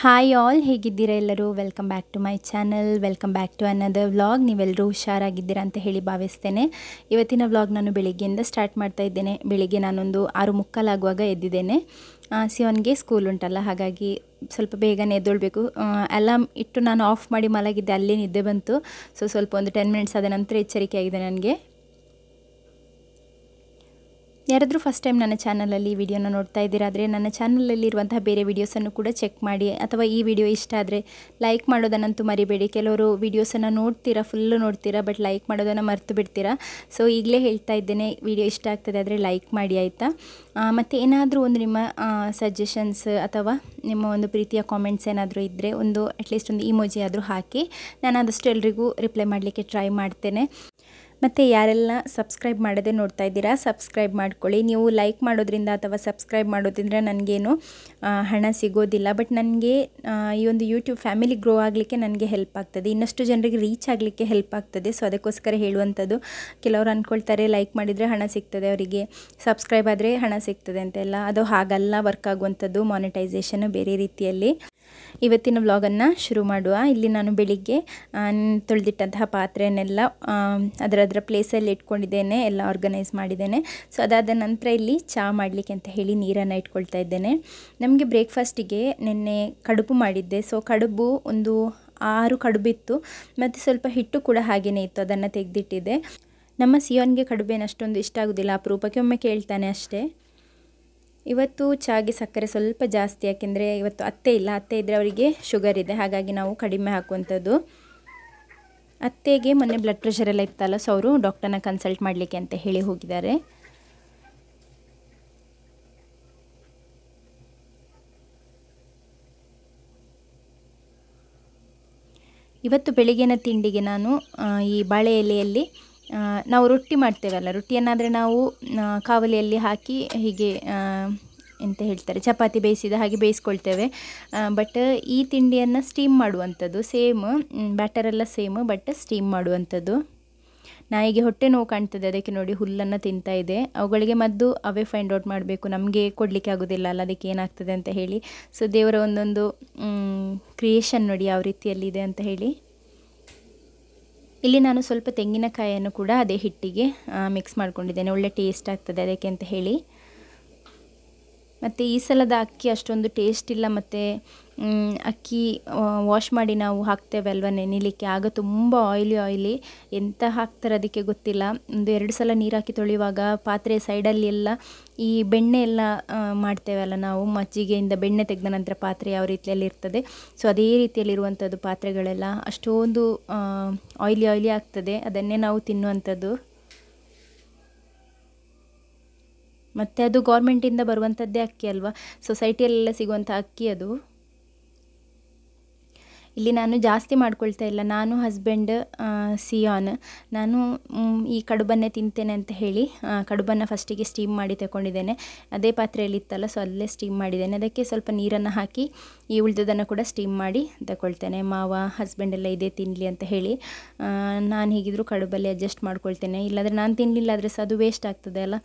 Hi all, ಹೇಗಿದ್ದೀರಾ ಎಲ್ಲರೂ? Welcome back to my channel, welcome back to another vlog. ನೀವೆಲ್ಲರೂ ಹುಷಾರಾಗಿದ್ದೀರಾ ಅಂತ ಹೇಳಿ ಭಾವಿಸ್ತೇನೆ. ಇವತ್ತಿನ ವ್ಲಾಗ್ ನಾನು ಬೆಳಿಗ್ಗೆಯಿಂದ ಸ್ಟಾರ್ಟ್ ಮಾಡ್ತಾ ಇದ್ದೇನೆ. ಬೆಳಿಗ್ಗೆ ನಾನೊಂದು 6:45 ಆಗುವಾಗ ಎದ್ದಿದ್ದೇನೆ. ಸಿಯೋನ್ಗೆ ಸ್ಕೂಲ್ ಉಂಟಲ್ಲ, ಹಾಗಾಗಿ ಸ್ವಲ್ಪ ಬೇಗನೆ ಎದ್ದೊಳ್ಬೇಕು. ಅಲಾರ್ಮ್ ಇಟ್ಟು ನಾನು ಆಫ್ ಮಾಡಿ ಮಲಗಿದ್ದೆ, ಅಲ್ಲೇ ನಿದ್ದೆ ಬಂತು. ಸ್ವಲ್ಪ ಒಂದು 10 ಮಿನಿಟ್ಸ್ ಆದ ನಂತರ ಎಚ್ಚರಿಕೆ ಆಗಿದೆ ನನಗೆ. ಯಾರಾದರೂ ಫಸ್ಟ್ ಟೈಮ್ ನನ್ನ ಚಾನಲಲ್ಲಿ ಈ ವಿಡಿಯೋನ ನೋಡ್ತಾ ಇದ್ದೀರಾ ಆದರೆ ನನ್ನ ಚಾನಲಲ್ಲಿರುವಂತಹ ಬೇರೆ ವೀಡಿಯೋಸನ್ನು ಕೂಡ ಚೆಕ್ ಮಾಡಿ. ಅಥವಾ ಈ ವಿಡಿಯೋ ಇಷ್ಟ ಆದರೆ ಲೈಕ್ ಮಾಡೋದನ್ನಂತೂ ಮರಿಬೇಡಿ. ಕೆಲವರು ವೀಡಿಯೋಸನ್ನು ನೋಡ್ತೀರಾ, ಫುಲ್ಲು ನೋಡ್ತೀರಾ, ಬಟ್ ಲೈಕ್ ಮಾಡೋದನ್ನು ಮರೆತು ಬಿಡ್ತೀರಾ. ಈಗಲೇ ಹೇಳ್ತಾ ಇದ್ದೇನೆ, ವಿಡಿಯೋ ಇಷ್ಟ ಆಗ್ತದೆ ಆದರೆ ಲೈಕ್ ಮಾಡಿ, ಆಯಿತಾ? ಮತ್ತು ಏನಾದರೂ ಒಂದು ನಿಮ್ಮ ಸಜೆಷನ್ಸ್ ಅಥವಾ ನಿಮ್ಮ ಒಂದು ಪ್ರೀತಿಯ ಕಾಮೆಂಟ್ಸ್ ಏನಾದರೂ ಇದ್ದರೆ ಒಂದು ಅಟ್ಲೀಸ್ಟ್ ಒಂದು ಇಮೋಜಿ ಆದರೂ ಹಾಕಿ. ನಾನು ಆದಷ್ಟು ಎಲ್ರಿಗೂ ರಿಪ್ಲೈ ಮಾಡಲಿಕ್ಕೆ ಟ್ರೈ ಮಾಡ್ತೇನೆ. ಮತ್ತು ಯಾರೆಲ್ಲ ಸಬ್ಸ್ಕ್ರೈಬ್ ಮಾಡದೆ ನೋಡ್ತಾ ಇದ್ದೀರಾ, ಸಬ್ಸ್ಕ್ರೈಬ್ ಮಾಡ್ಕೊಳ್ಳಿ. ನೀವು ಲೈಕ್ ಮಾಡೋದ್ರಿಂದ ಅಥವಾ ಸಬ್ಸ್ಕ್ರೈಬ್ ಮಾಡೋದ್ರಿಂದ ನನಗೇನು ಹಣ ಸಿಗೋದಿಲ್ಲ, ಬಟ್ ನನಗೆ ಈ ಒಂದು ಯೂಟ್ಯೂಬ್ ಫ್ಯಾಮಿಲಿ ಗ್ರೋ ಆಗಲಿಕ್ಕೆ ನನಗೆ ಹೆಲ್ಪ್ ಆಗ್ತದೆ, ಇನ್ನಷ್ಟು ಜನರಿಗೆ ರೀಚ್ ಆಗಲಿಕ್ಕೆ ಹೆಲ್ಪ್ ಆಗ್ತದೆ. ಅದಕ್ಕೋಸ್ಕರ ಹೇಳುವಂಥದ್ದು. ಕೆಲವರು ಅಂದ್ಕೊಳ್ತಾರೆ ಲೈಕ್ ಮಾಡಿದರೆ ಹಣ ಸಿಗ್ತದೆ, ಅವರಿಗೆ ಸಬ್ಸ್ಕ್ರೈಬ್ ಆದರೆ ಹಣ ಸಿಗ್ತದೆ ಅಂತೆಲ್ಲ. ಅದು ಹಾಗಲ್ಲ ವರ್ಕ್ ಆಗುವಂಥದ್ದು. ಮಾನಿಟೈಸೇಷನ್ ಬೇರೆ ರೀತಿಯಲ್ಲಿ. ಇವತ್ತಿನ ವ್ಲಾಗನ್ನು ಶುರು ಮಾಡುವ. ಇಲ್ಲಿ ನಾನು ಬೆಳಿಗ್ಗೆ ತೊಳೆದಿಟ್ಟಂತಹ ಪಾತ್ರೆಯನ್ನೆಲ್ಲ ಅದರ ಪ್ಲೇಸಲ್ಲಿ ಇಟ್ಕೊಂಡಿದ್ದೇನೆ, ಎಲ್ಲ ಆರ್ಗನೈಸ್ ಮಾಡಿದ್ದೇನೆ. ಅದಾದ ನಂತರ ಇಲ್ಲಿ ಚಹಾ ಮಾಡಲಿಕ್ಕೆ ಅಂತ ಹೇಳಿ ನೀರನ್ನು ಇಟ್ಕೊಳ್ತಾ ಇದ್ದೇನೆ. ನಮಗೆ ಬ್ರೇಕ್ಫಾಸ್ಟಿಗೆ ನಿನ್ನೆ ಕಡುಬು ಮಾಡಿದ್ದೆ. ಕಡುಬು ಒಂದು 6 ಕಡುಬಿತ್ತು, ಮತ್ತು ಸ್ವಲ್ಪ ಹಿಟ್ಟು ಕೂಡ ಹಾಗೆಯೇ ಇತ್ತು, ಅದನ್ನು ತೆಗೆದಿಟ್ಟಿದ್ದೆ. ನಮ್ಮ ಸಿಯೋನ್ಗೆ ಕಡುಬೇನು ಅಷ್ಟೊಂದು ಇಷ್ಟ ಆಗೋದಿಲ್ಲ, ಅಪರೂಪಕ್ಕೆ ಒಮ್ಮೆ ಕೇಳ್ತಾನೆ ಅಷ್ಟೇ. ಇವತ್ತು ಚಾಗೆ ಸಕ್ಕರೆ ಸ್ವಲ್ಪ ಜಾಸ್ತಿ, ಯಾಕೆಂದರೆ ಇವತ್ತು ಅತ್ತೆ ಇಲ್ಲ. ಅತ್ತೆ ಇದ್ದರೆ ಅವರಿಗೆ ಶುಗರ್ ಇದೆ, ಹಾಗಾಗಿ ನಾವು ಕಡಿಮೆ ಹಾಕುವಂಥದ್ದು. ಅತ್ತೆಗೆ ಮೊನ್ನೆ ಬ್ಲಡ್ ಪ್ರೆಷರ್ ಎಲ್ಲ ಇತ್ತಲ್ಲ, ಅವರು ಡಾಕ್ಟರ್ನ ಕನ್ಸಲ್ಟ್ ಮಾಡಲಿಕ್ಕೆ ಅಂತ ಹೇಳಿ ಹೋಗಿದ್ದಾರೆ. ಇವತ್ತು ಬೆಳಿಗ್ಗಿನ ತಿಂಡಿಗೆ ನಾನು ಈ ಬಾಳೆ ಎಲೆಯಲ್ಲಿ ನಾವು ರೊಟ್ಟಿ ಮಾಡ್ತೇವಲ್ಲ, ರೊಟ್ಟಿಯನ್ನಾದರೆ ನಾವು ಕಾವಲಿಯಲ್ಲಿ ಹಾಕಿ ಹೀಗೆ ಎಂತ ಹೇಳ್ತಾರೆ, ಚಪಾತಿ ಬೇಯಿಸಿದ ಹಾಗೆ ಬೇಯಿಸ್ಕೊಳ್ತೇವೆ. ಬಟ್ ಈ ತಿಂಡಿಯನ್ನು ಸ್ಟೀಮ್ ಮಾಡುವಂಥದ್ದು. ಸೇಮ್ ಬ್ಯಾಟರೆಲ್ಲ ಸೇಮ್, ಬಟ್ ಸ್ಟೀಮ್ ಮಾಡುವಂಥದ್ದು. ನಾಯಿಗೆ ಹೊಟ್ಟೆ ನೋವು ಕಾಣ್ತದೆ, ಅದಕ್ಕೆ ನೋಡಿ ಹುಲ್ಲನ್ನು ತಿಂತಾ ಇದೆ. ಅವುಗಳಿಗೆ ಮದ್ದು ಅವೇ ಫೈಂಡ್ ಔಟ್ ಮಾಡಬೇಕು, ನಮಗೆ ಕೊಡಲಿಕ್ಕೆ ಆಗೋದಿಲ್ಲ ಅಲ್ಲ, ಅದಕ್ಕೆ ಏನಾಗ್ತದೆ ಅಂತ ಹೇಳಿ. ದೇವರ ಒಂದೊಂದು ಕ್ರಿಯೇಷನ್ ನೋಡಿ ಯಾವ ರೀತಿಯಲ್ಲಿದೆ ಅಂತ ಹೇಳಿ. ಇಲ್ಲಿ ನಾನು ಸ್ವಲ್ಪ ತೆಂಗಿನಕಾಯಿಯನ್ನು ಕೂಡ ಅದೇ ಹಿಟ್ಟಿಗೆ ಮಿಕ್ಸ್ ಮಾಡ್ಕೊಂಡಿದ್ದೇನೆ, ಒಳ್ಳೆ ಟೇಸ್ಟ್ ಆಗ್ತದೆ ಅದಕ್ಕೆ ಅಂತ ಹೇಳಿ. ಮತ್ತು ಈ ಸಲದ ಅಕ್ಕಿ ಅಷ್ಟೊಂದು ಟೇಸ್ಟ್ ಇಲ್ಲ, ಮತ್ತು ಅಕ್ಕಿ ವಾಶ್ ಮಾಡಿ ನಾವು ಹಾಕ್ತೇವೆ ಅಲ್ವ ನೆನೆಯಲಿಕ್ಕೆ, ಆಗ ತುಂಬ ಆಯಿಲಿ ಎಂತ ಹಾಕ್ತಾರೆ ಅದಕ್ಕೆ ಗೊತ್ತಿಲ್ಲ. 1-2 ಸಲ ನೀರು ಹಾಕಿ ತೊಳೆಯುವಾಗ ಪಾತ್ರೆ ಸೈಡಲ್ಲಿ ಎಲ್ಲ ಈ ಬೆಣ್ಣೆ ಎಲ್ಲ ಮಾಡ್ತೇವಲ್ಲ ನಾವು, ಮಜ್ಜಿಗೆಯಿಂದ ಬೆಣ್ಣೆ ತೆಗೆದ ನಂತರ ಪಾತ್ರೆ ಯಾವ ರೀತಿಯಲ್ಲಿ ಇರ್ತದೆ, ಅದೇ ರೀತಿಯಲ್ಲಿರುವಂಥದ್ದು ಪಾತ್ರೆಗಳೆಲ್ಲ. ಅಷ್ಟೊಂದು ಆಯಿಲಿ ಆಗ್ತದೆ, ಅದನ್ನೇ ನಾವು ತಿನ್ನುವಂಥದ್ದು. ಮತ್ತು ಅದು ಗೌರ್ಮೆಂಟಿಂದ ಬರುವಂಥದ್ದೇ ಅಕ್ಕಿ ಅಲ್ವಾ, ಸೊಸೈಟಿಯಲ್ಲೆಲ್ಲ ಸಿಗುವಂಥ ಅಕ್ಕಿ ಅದು. ಇಲ್ಲಿ ನಾನು ಜಾಸ್ತಿ ಮಾಡ್ಕೊಳ್ತಾ ಇಲ್ಲ, ನಾನು ಹಸ್ಬೆಂಡ್ ಸಿಯಾನ್. ನಾನು ಈ ಕಡುಬನ್ನೇ ತಿಂತೇನೆ ಅಂತ ಹೇಳಿ ಕಡುಬನ್ನು ಫಸ್ಟಿಗೆ ಸ್ಟೀಮ್ ಮಾಡಿ ತಗೊಂಡಿದ್ದೇನೆ. ಅದೇ ಪಾತ್ರೆಯಲ್ಲಿ ಇತ್ತಲ್ಲ, ಅಲ್ಲೇ ಸ್ಟೀಮ್ ಮಾಡಿದ್ದೇನೆ. ಅದಕ್ಕೆ ಸ್ವಲ್ಪ ನೀರನ್ನು ಹಾಕಿ ಈ ಉಳಿದದನ್ನು ಕೂಡ ಸ್ಟೀಮ್ ಮಾಡಿ ತಗೊಳ್ತೇನೆ. ಮಾವ ಹಸ್ಬೆಂಡ್ ಎಲ್ಲ ಇದೇ ತಿನ್ನಲಿ ಅಂತ ಹೇಳಿ ನಾನು ಹೀಗಿದ್ದರೂ ಕಡುಬಲ್ಲಿ ಅಡ್ಜಸ್ಟ್ ಮಾಡ್ಕೊಳ್ತೇನೆ. ಇಲ್ಲಾಂದರೆ ನಾನು ತಿನ್ನಲಿಲ್ಲ ಆದರೆ ಅದು ವೇಸ್ಟ್ ಆಗ್ತದೆ ಅಲ್ಲ.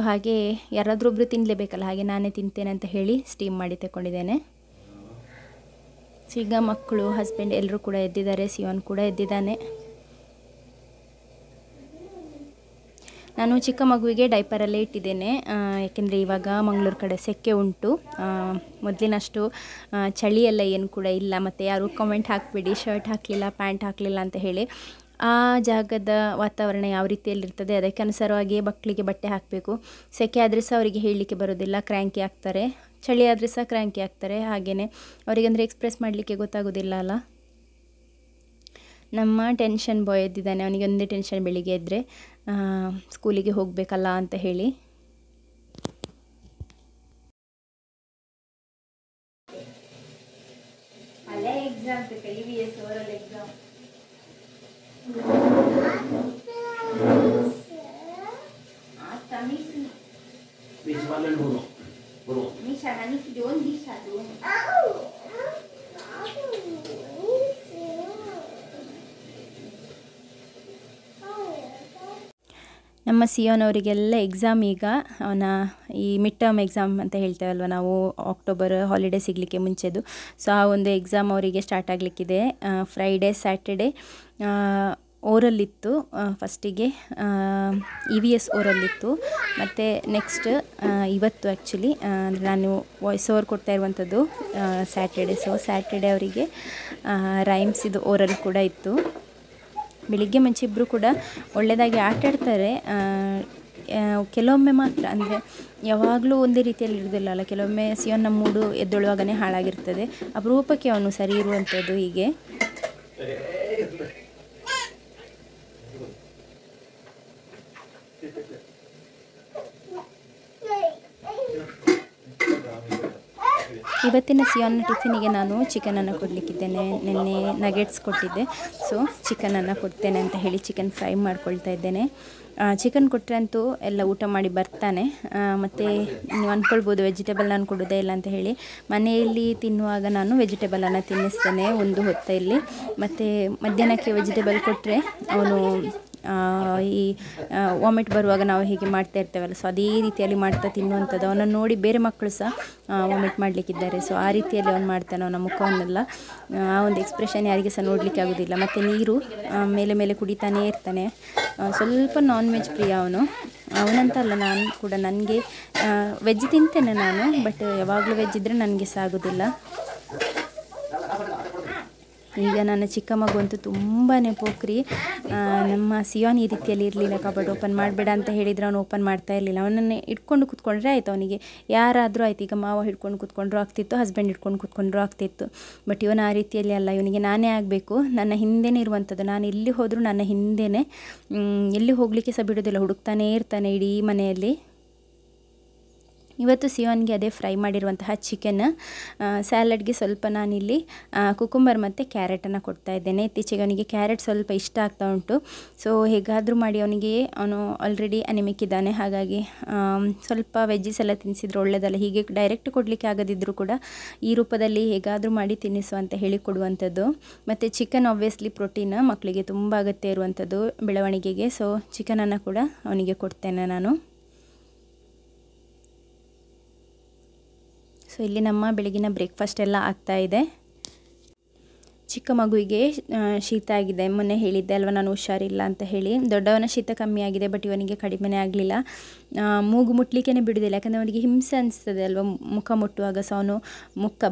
ಹಾಗೆ ಯಾರಾದರೂ ಒಬ್ಬರು ತಿನ್ನಲೇಬೇಕಲ್ಲ, ಹಾಗೆ ನಾನೇ ತಿಂತೇನೆ ಅಂತ ಹೇಳಿ ಸ್ಟೀಮ್ ಮಾಡಿ ತಗೊಂಡಿದ್ದೇನೆ. ಈಗ ಮಕ್ಕಳು ಹಸ್ಬೆಂಡ್ ಎಲ್ಲರೂ ಕೂಡ ಎದ್ದಿದ್ದಾರೆ, ಸಿಯೋನ್ ಕೂಡ ಎದ್ದಿದ್ದಾನೆ. ನಾನು ಚಿಕ್ಕ ಮಗುವಿಗೆ ಡೈಪರಲ್ಲೇ ಇಟ್ಟಿದ್ದೇನೆ, ಯಾಕೆಂದರೆ ಇವಾಗ ಮಂಗಳೂರು ಕಡೆ ಸೆಕೆ ಉಂಟು, ಮೊದಲಿನಷ್ಟು ಚಳಿಯೆಲ್ಲ ಏನು ಕೂಡ ಇಲ್ಲ. ಮತ್ತು ಯಾರು ಕಮೆಂಟ್ ಹಾಕಬೇಡಿ ಶರ್ಟ್ ಹಾಕಲಿಲ್ಲ, ಪ್ಯಾಂಟ್ ಹಾಕಲಿಲ್ಲ ಅಂತ ಹೇಳಿ. ಆ ಜಾಗದ ವಾತಾವರಣ ಯಾವ ರೀತಿಯಲ್ಲಿರ್ತದೆ ಅದಕ್ಕೆ ಅನುಸಾರವಾಗಿ ಮಕ್ಕಳಿಗೆ ಬಟ್ಟೆ ಹಾಕಬೇಕು. ಸೆಕೆ ಆದರೆ ಅವರಿಗೆ ಹೇಳಲಿಕ್ಕೆ ಬರೋದಿಲ್ಲ, ಕ್ರ್ಯಾಂಕಿ ಆಗ್ತಾರೆ. ಚಳಿ ಆದರೆ ಕ್ರ್ಯಾಂಕಿ ಆಗ್ತಾರೆ. ಹಾಗೆಯೇ ಅವರಿಗಂದರೆ ಎಕ್ಸ್ಪ್ರೆಸ್ ಮಾಡಲಿಕ್ಕೆ ಗೊತ್ತಾಗೋದಿಲ್ಲ ಅಲ್ಲ. ನಮ್ಮ ಟೆನ್ಷನ್ ಬಾಯ್ ಎದ್ದಿದ್ದಾನೆ, ಅವನಿಗೆ ಒಂದೇ ಟೆನ್ಷನ್, ಬೆಳಿಗ್ಗೆ ಎದ್ದರೆ ಸ್ಕೂಲಿಗೆ ಹೋಗಬೇಕಲ್ಲ ಅಂತ ಹೇಳಿ. ನಮ್ಮ ಸಿಯೋನ್ ಅವರಿಗೆಲ್ಲ ಎಕ್ಸಾಮ್ ಈಗ ಅವನ ಈ ಮಿಡ್ ಟರ್ಮ್ ಎಕ್ಸಾಮ್ ಅಂತ ಹೇಳ್ತೇವಲ್ವ ನಾವು, ಅಕ್ಟೋಬರ್ ಹಾಲಿಡೇ ಸಿಗಲಿಕ್ಕೆ ಮುಂಚೆದು. ಸೊ ಆ ಒಂದು ಎಕ್ಸಾಮ್ ಅವರಿಗೆ ಸ್ಟಾರ್ಟ್ ಆಗಲಿಕ್ಕಿದೆ. ಫ್ರೈಡೇ ಸ್ಯಾಟರ್ಡೇ ಓರಲ್ ಇತ್ತು. ಫಸ್ಟಿಗೆ EVS ಓರಲ್ ಇತ್ತು, ಮತ್ತು ನೆಕ್ಸ್ಟ್ ಇವತ್ತು ಆ್ಯಕ್ಚುಲಿ ಅಂದರೆ ನಾನು ವಾಯ್ಸ್ ಓವರ್ ಕೊಡ್ತಾ ಇರುವಂಥದ್ದು ಸ್ಯಾಟರ್ಡೇ. ಸೊ ಸ್ಯಾಟರ್ಡೇ ಅವರಿಗೆ ರೈಮ್ಸ್ ಇದು ಓರಲ್ ಕೂಡ ಇತ್ತು. ಬೆಳಿಗ್ಗೆ ಮುಂಚೆ ಇಬ್ಬರು ಕೂಡ ಒಳ್ಳೆಯದಾಗಿ ಆಟಾಡ್ತಾರೆ. ಕೆಲವೊಮ್ಮೆ ಮಾತ್ರ, ಅಂದರೆ ಯಾವಾಗಲೂ ಒಂದೇ ರೀತಿಯಲ್ಲಿ ಇರೋದಿಲ್ಲ ಅಲ್ಲ, ಕೆಲವೊಮ್ಮೆ ಸಿಯೋನ್ನ ಮೂಡು ಎದ್ದೊಳುವಾಗನೇ ಹಾಳಾಗಿರ್ತದೆ. ಅಪರೂಪಕ್ಕೆ ಅವನು ಸರಿ ಇರುವಂಥದ್ದು ಹೀಗೆ. ಇವತ್ತಿನ ಸಿಯೋನ್ನ ಟಿಫಿನಿಗೆ ನಾನು ಚಿಕನನ್ನು ಕೊಡಲಿಕ್ಕಿದ್ದೇನೆ. ನಿನ್ನೆ ನಗೆಟ್ಸ್ ಕೊಟ್ಟಿದ್ದೆ, ಸೊ ಚಿಕನನ್ನು ಕೊಡ್ತೇನೆ ಅಂತ ಹೇಳಿ ಚಿಕನ್ ಫ್ರೈ ಮಾಡ್ಕೊಳ್ತಾ ಇದ್ದೇನೆ. ಚಿಕನ್ ಕೊಟ್ಟರೆ ಅಂತೂ ಎಲ್ಲ ಊಟ ಮಾಡಿ ಬರ್ತಾನೆ. ಮತ್ತು ನೀವು ಅಂದ್ಕೊಳ್ಬೋದು ವೆಜಿಟೇಬಲ್ ನಾನು ಕೊಡೋದೇ ಇಲ್ಲ ಅಂತ ಹೇಳಿ. ಮನೆಯಲ್ಲಿ ತಿನ್ನುವಾಗ ನಾನು ವೆಜಿಟೇಬಲನ್ನು ತಿನ್ನಿಸ್ತೇನೆ ಒಂದು ಹೊತ್ತಲ್ಲಿ, ಮತ್ತು ಮಧ್ಯಾಹ್ನಕ್ಕೆ ವೆಜಿಟೇಬಲ್ ಕೊಟ್ಟರೆ ಅವನು ಈ ವಾಮಿಟ್ ಬರುವಾಗ ನಾವು ಹೀಗೆ ಮಾಡ್ತಾ ಇರ್ತೇವಲ್ಲ, ಸೊ ಅದೇ ರೀತಿಯಲ್ಲಿ ಮಾಡ್ತಾ ತಿನ್ನುವಂಥದ್ದು. ಅವನನ್ನು ನೋಡಿ ಬೇರೆ ಮಕ್ಕಳು ಸಹ ವಾಮಿಟ್ ಮಾಡಲಿಕ್ಕಿದ್ದಾರೆ. ಸೊ ಆ ರೀತಿಯಲ್ಲಿ ಅವನು ಮಾಡ್ತಾನೆ. ಅವನ ಮುಖವನ್ನೆಲ್ಲ ಆ ಒಂದು ಎಕ್ಸ್ಪ್ರೆಷನ್ ಯಾರಿಗೆ ಸಹ ನೋಡಲಿಕ್ಕೆ ಆಗೋದಿಲ್ಲ. ಮತ್ತು ನೀರು ಮೇಲೆ ಮೇಲೆ ಕುಡಿತಾನೇ ಇರ್ತಾನೆ. ಸ್ವಲ್ಪ ನಾನ್ ವೆಜ್ ಪ್ರಿಯ ಅವನಂತ ಅಲ್ಲ, ನಾನು ಕೂಡ, ನನಗೆ ವೆಜ್ ತಿಂತೇನೆ ನಾನು, ಬಟ್ ಯಾವಾಗಲೂ ವೆಜ್ ಇದ್ದರೆ ನನಗೆ ಸಹ ಆಗೋದಿಲ್ಲ. ಈಗ ನನ್ನ ಚಿಕ್ಕ ಮಗು ಅಂತೂ ತುಂಬಾ ಪೋಖ್ರಿ. ನಮ್ಮ ಸಿಯೋನ್ ಈ ರೀತಿಯಲ್ಲಿ ಇರಲಿಲ್ಲ. ಕಬರ್ಡ್ ಓಪನ್ ಮಾಡಬೇಡ ಅಂತ ಹೇಳಿದರೆ ಅವನು ಓಪನ್ ಮಾಡ್ತಾ ಇರಲಿಲ್ಲ. ಅವನನ್ನು ಇಟ್ಕೊಂಡು ಕೂತ್ಕೊಂಡ್ರೆ ಆಯಿತು, ಅವನಿಗೆ ಯಾರಾದರೂ ಆಯ್ತು. ಈಗ ಮಾವ ಹಿಡ್ಕೊಂಡು ಕೂತ್ಕೊಂಡ್ರೂ ಆಗ್ತಿತ್ತು, ಹಸ್ಬೆಂಡ್ ಹಿಡ್ಕೊಂಡು ಕೂತ್ಕೊಂಡ್ರೂ ಆಗ್ತಿತ್ತು. ಬಟ್ ಇವನು ಆ ರೀತಿಯಲ್ಲಿ ಅಲ್ಲ, ಇವನಿಗೆ ನಾನೇ ಆಗಬೇಕು, ನನ್ನ ಹಿಂದೆನೇ ಇರುವಂಥದ್ದು. ನಾನು ಎಲ್ಲಿ ಹೋದರೂ ನನ್ನ ಹಿಂದೆನೇ, ಎಲ್ಲಿ ಹೋಗಲಿಕ್ಕೆ ಸಹ ಬಿಡೋದಿಲ್ಲ, ಹುಡುಕ್ತಾನೇ ಇರ್ತಾನೆ ಇಡೀ ಮನೆಯಲ್ಲಿ. ಇವತ್ತು ಸಿಯೋನ್ಗೆ ಅದೇ ಫ್ರೈ ಮಾಡಿರುವಂತಹ ಚಿಕನ್. ಸ್ಯಾಲಡ್ಗೆ ಸ್ವಲ್ಪ ನಾನಿಲ್ಲಿ ಕುಕುಂಬರ್ ಮತ್ತು ಕ್ಯಾರೆಟನ್ನು ಕೊಡ್ತಾ ಇದ್ದೇನೆ. ಇತ್ತೀಚೆಗೆ ಅವನಿಗೆ ಕ್ಯಾರೆಟ್ ಸ್ವಲ್ಪ ಇಷ್ಟ ಆಗ್ತಾ ಉಂಟು. ಸೊ ಹೇಗಾದರೂ ಮಾಡಿ ಅವನು ಆಲ್ರೆಡಿ ಅನಿಮಿಕ್ ಇದ್ದಾನೆ, ಹಾಗಾಗಿ ಸ್ವಲ್ಪ ವೆಜ್ಜೀಸ್ ಎಲ್ಲ ತಿನ್ನಿಸಿದ್ರೆ ಒಳ್ಳೆಯದಲ್ಲ. ಹೀಗೆ ಡೈರೆಕ್ಟ್ ಕೊಡಲಿಕ್ಕೆ ಆಗದಿದ್ದರೂ ಕೂಡ ಈ ರೂಪದಲ್ಲಿ ಹೇಗಾದರೂ ಮಾಡಿ ತಿನ್ನಿಸು ಅಂತ ಹೇಳಿ ಕೊಡುವಂಥದ್ದು. ಮತ್ತು ಚಿಕನ್ ಆಬ್ವಿಯಸ್ಲಿ ಪ್ರೋಟೀನ್ ಮಕ್ಕಳಿಗೆ ತುಂಬ ಅಗತ್ಯ ಇರುವಂಥದ್ದು ಬೆಳವಣಿಗೆಗೆ. ಸೊ ಚಿಕನನ್ನು ಕೂಡ ಅವನಿಗೆ ಕೊಡ್ತೇನೆ ನಾನು. ಸೊ ಇಲ್ಲಿ ನಮ್ಮ ಬೆಳಗಿನ ಬ್ರೇಕ್ಫಾಸ್ಟ್ ಎಲ್ಲ ಆಗ್ತಾಯಿದೆ. ಚಿಕ್ಕ ಮಗುವಿಗೆ ಶೀತ ಆಗಿದೆ. ಮೊನ್ನೆ ಹೇಳಿದ್ದೆ ಅಲ್ವ ನಾನು ಹುಷಾರಿಲ್ಲ ಅಂತ ಹೇಳಿ. ದೊಡ್ಡವನ ಶೀತ ಕಮ್ಮಿ ಆಗಿದೆ, ಬಟ್ ಇವನಿಗೆ ಕಡಿಮೆನೇ ಆಗಲಿಲ್ಲ. ಮೂಗು ಮುಟ್ಲಿಕ್ಕೇ ಬಿಡೋದಿಲ್ಲ, ಯಾಕಂದರೆ ಅವನಿಗೆ ಹಿಂಸೆ ಅನಿಸ್ತದೆ ಅಲ್ವ ಮುಖ ಮುಟ್ಟುವಾಗ. ಸೊ ಅವನು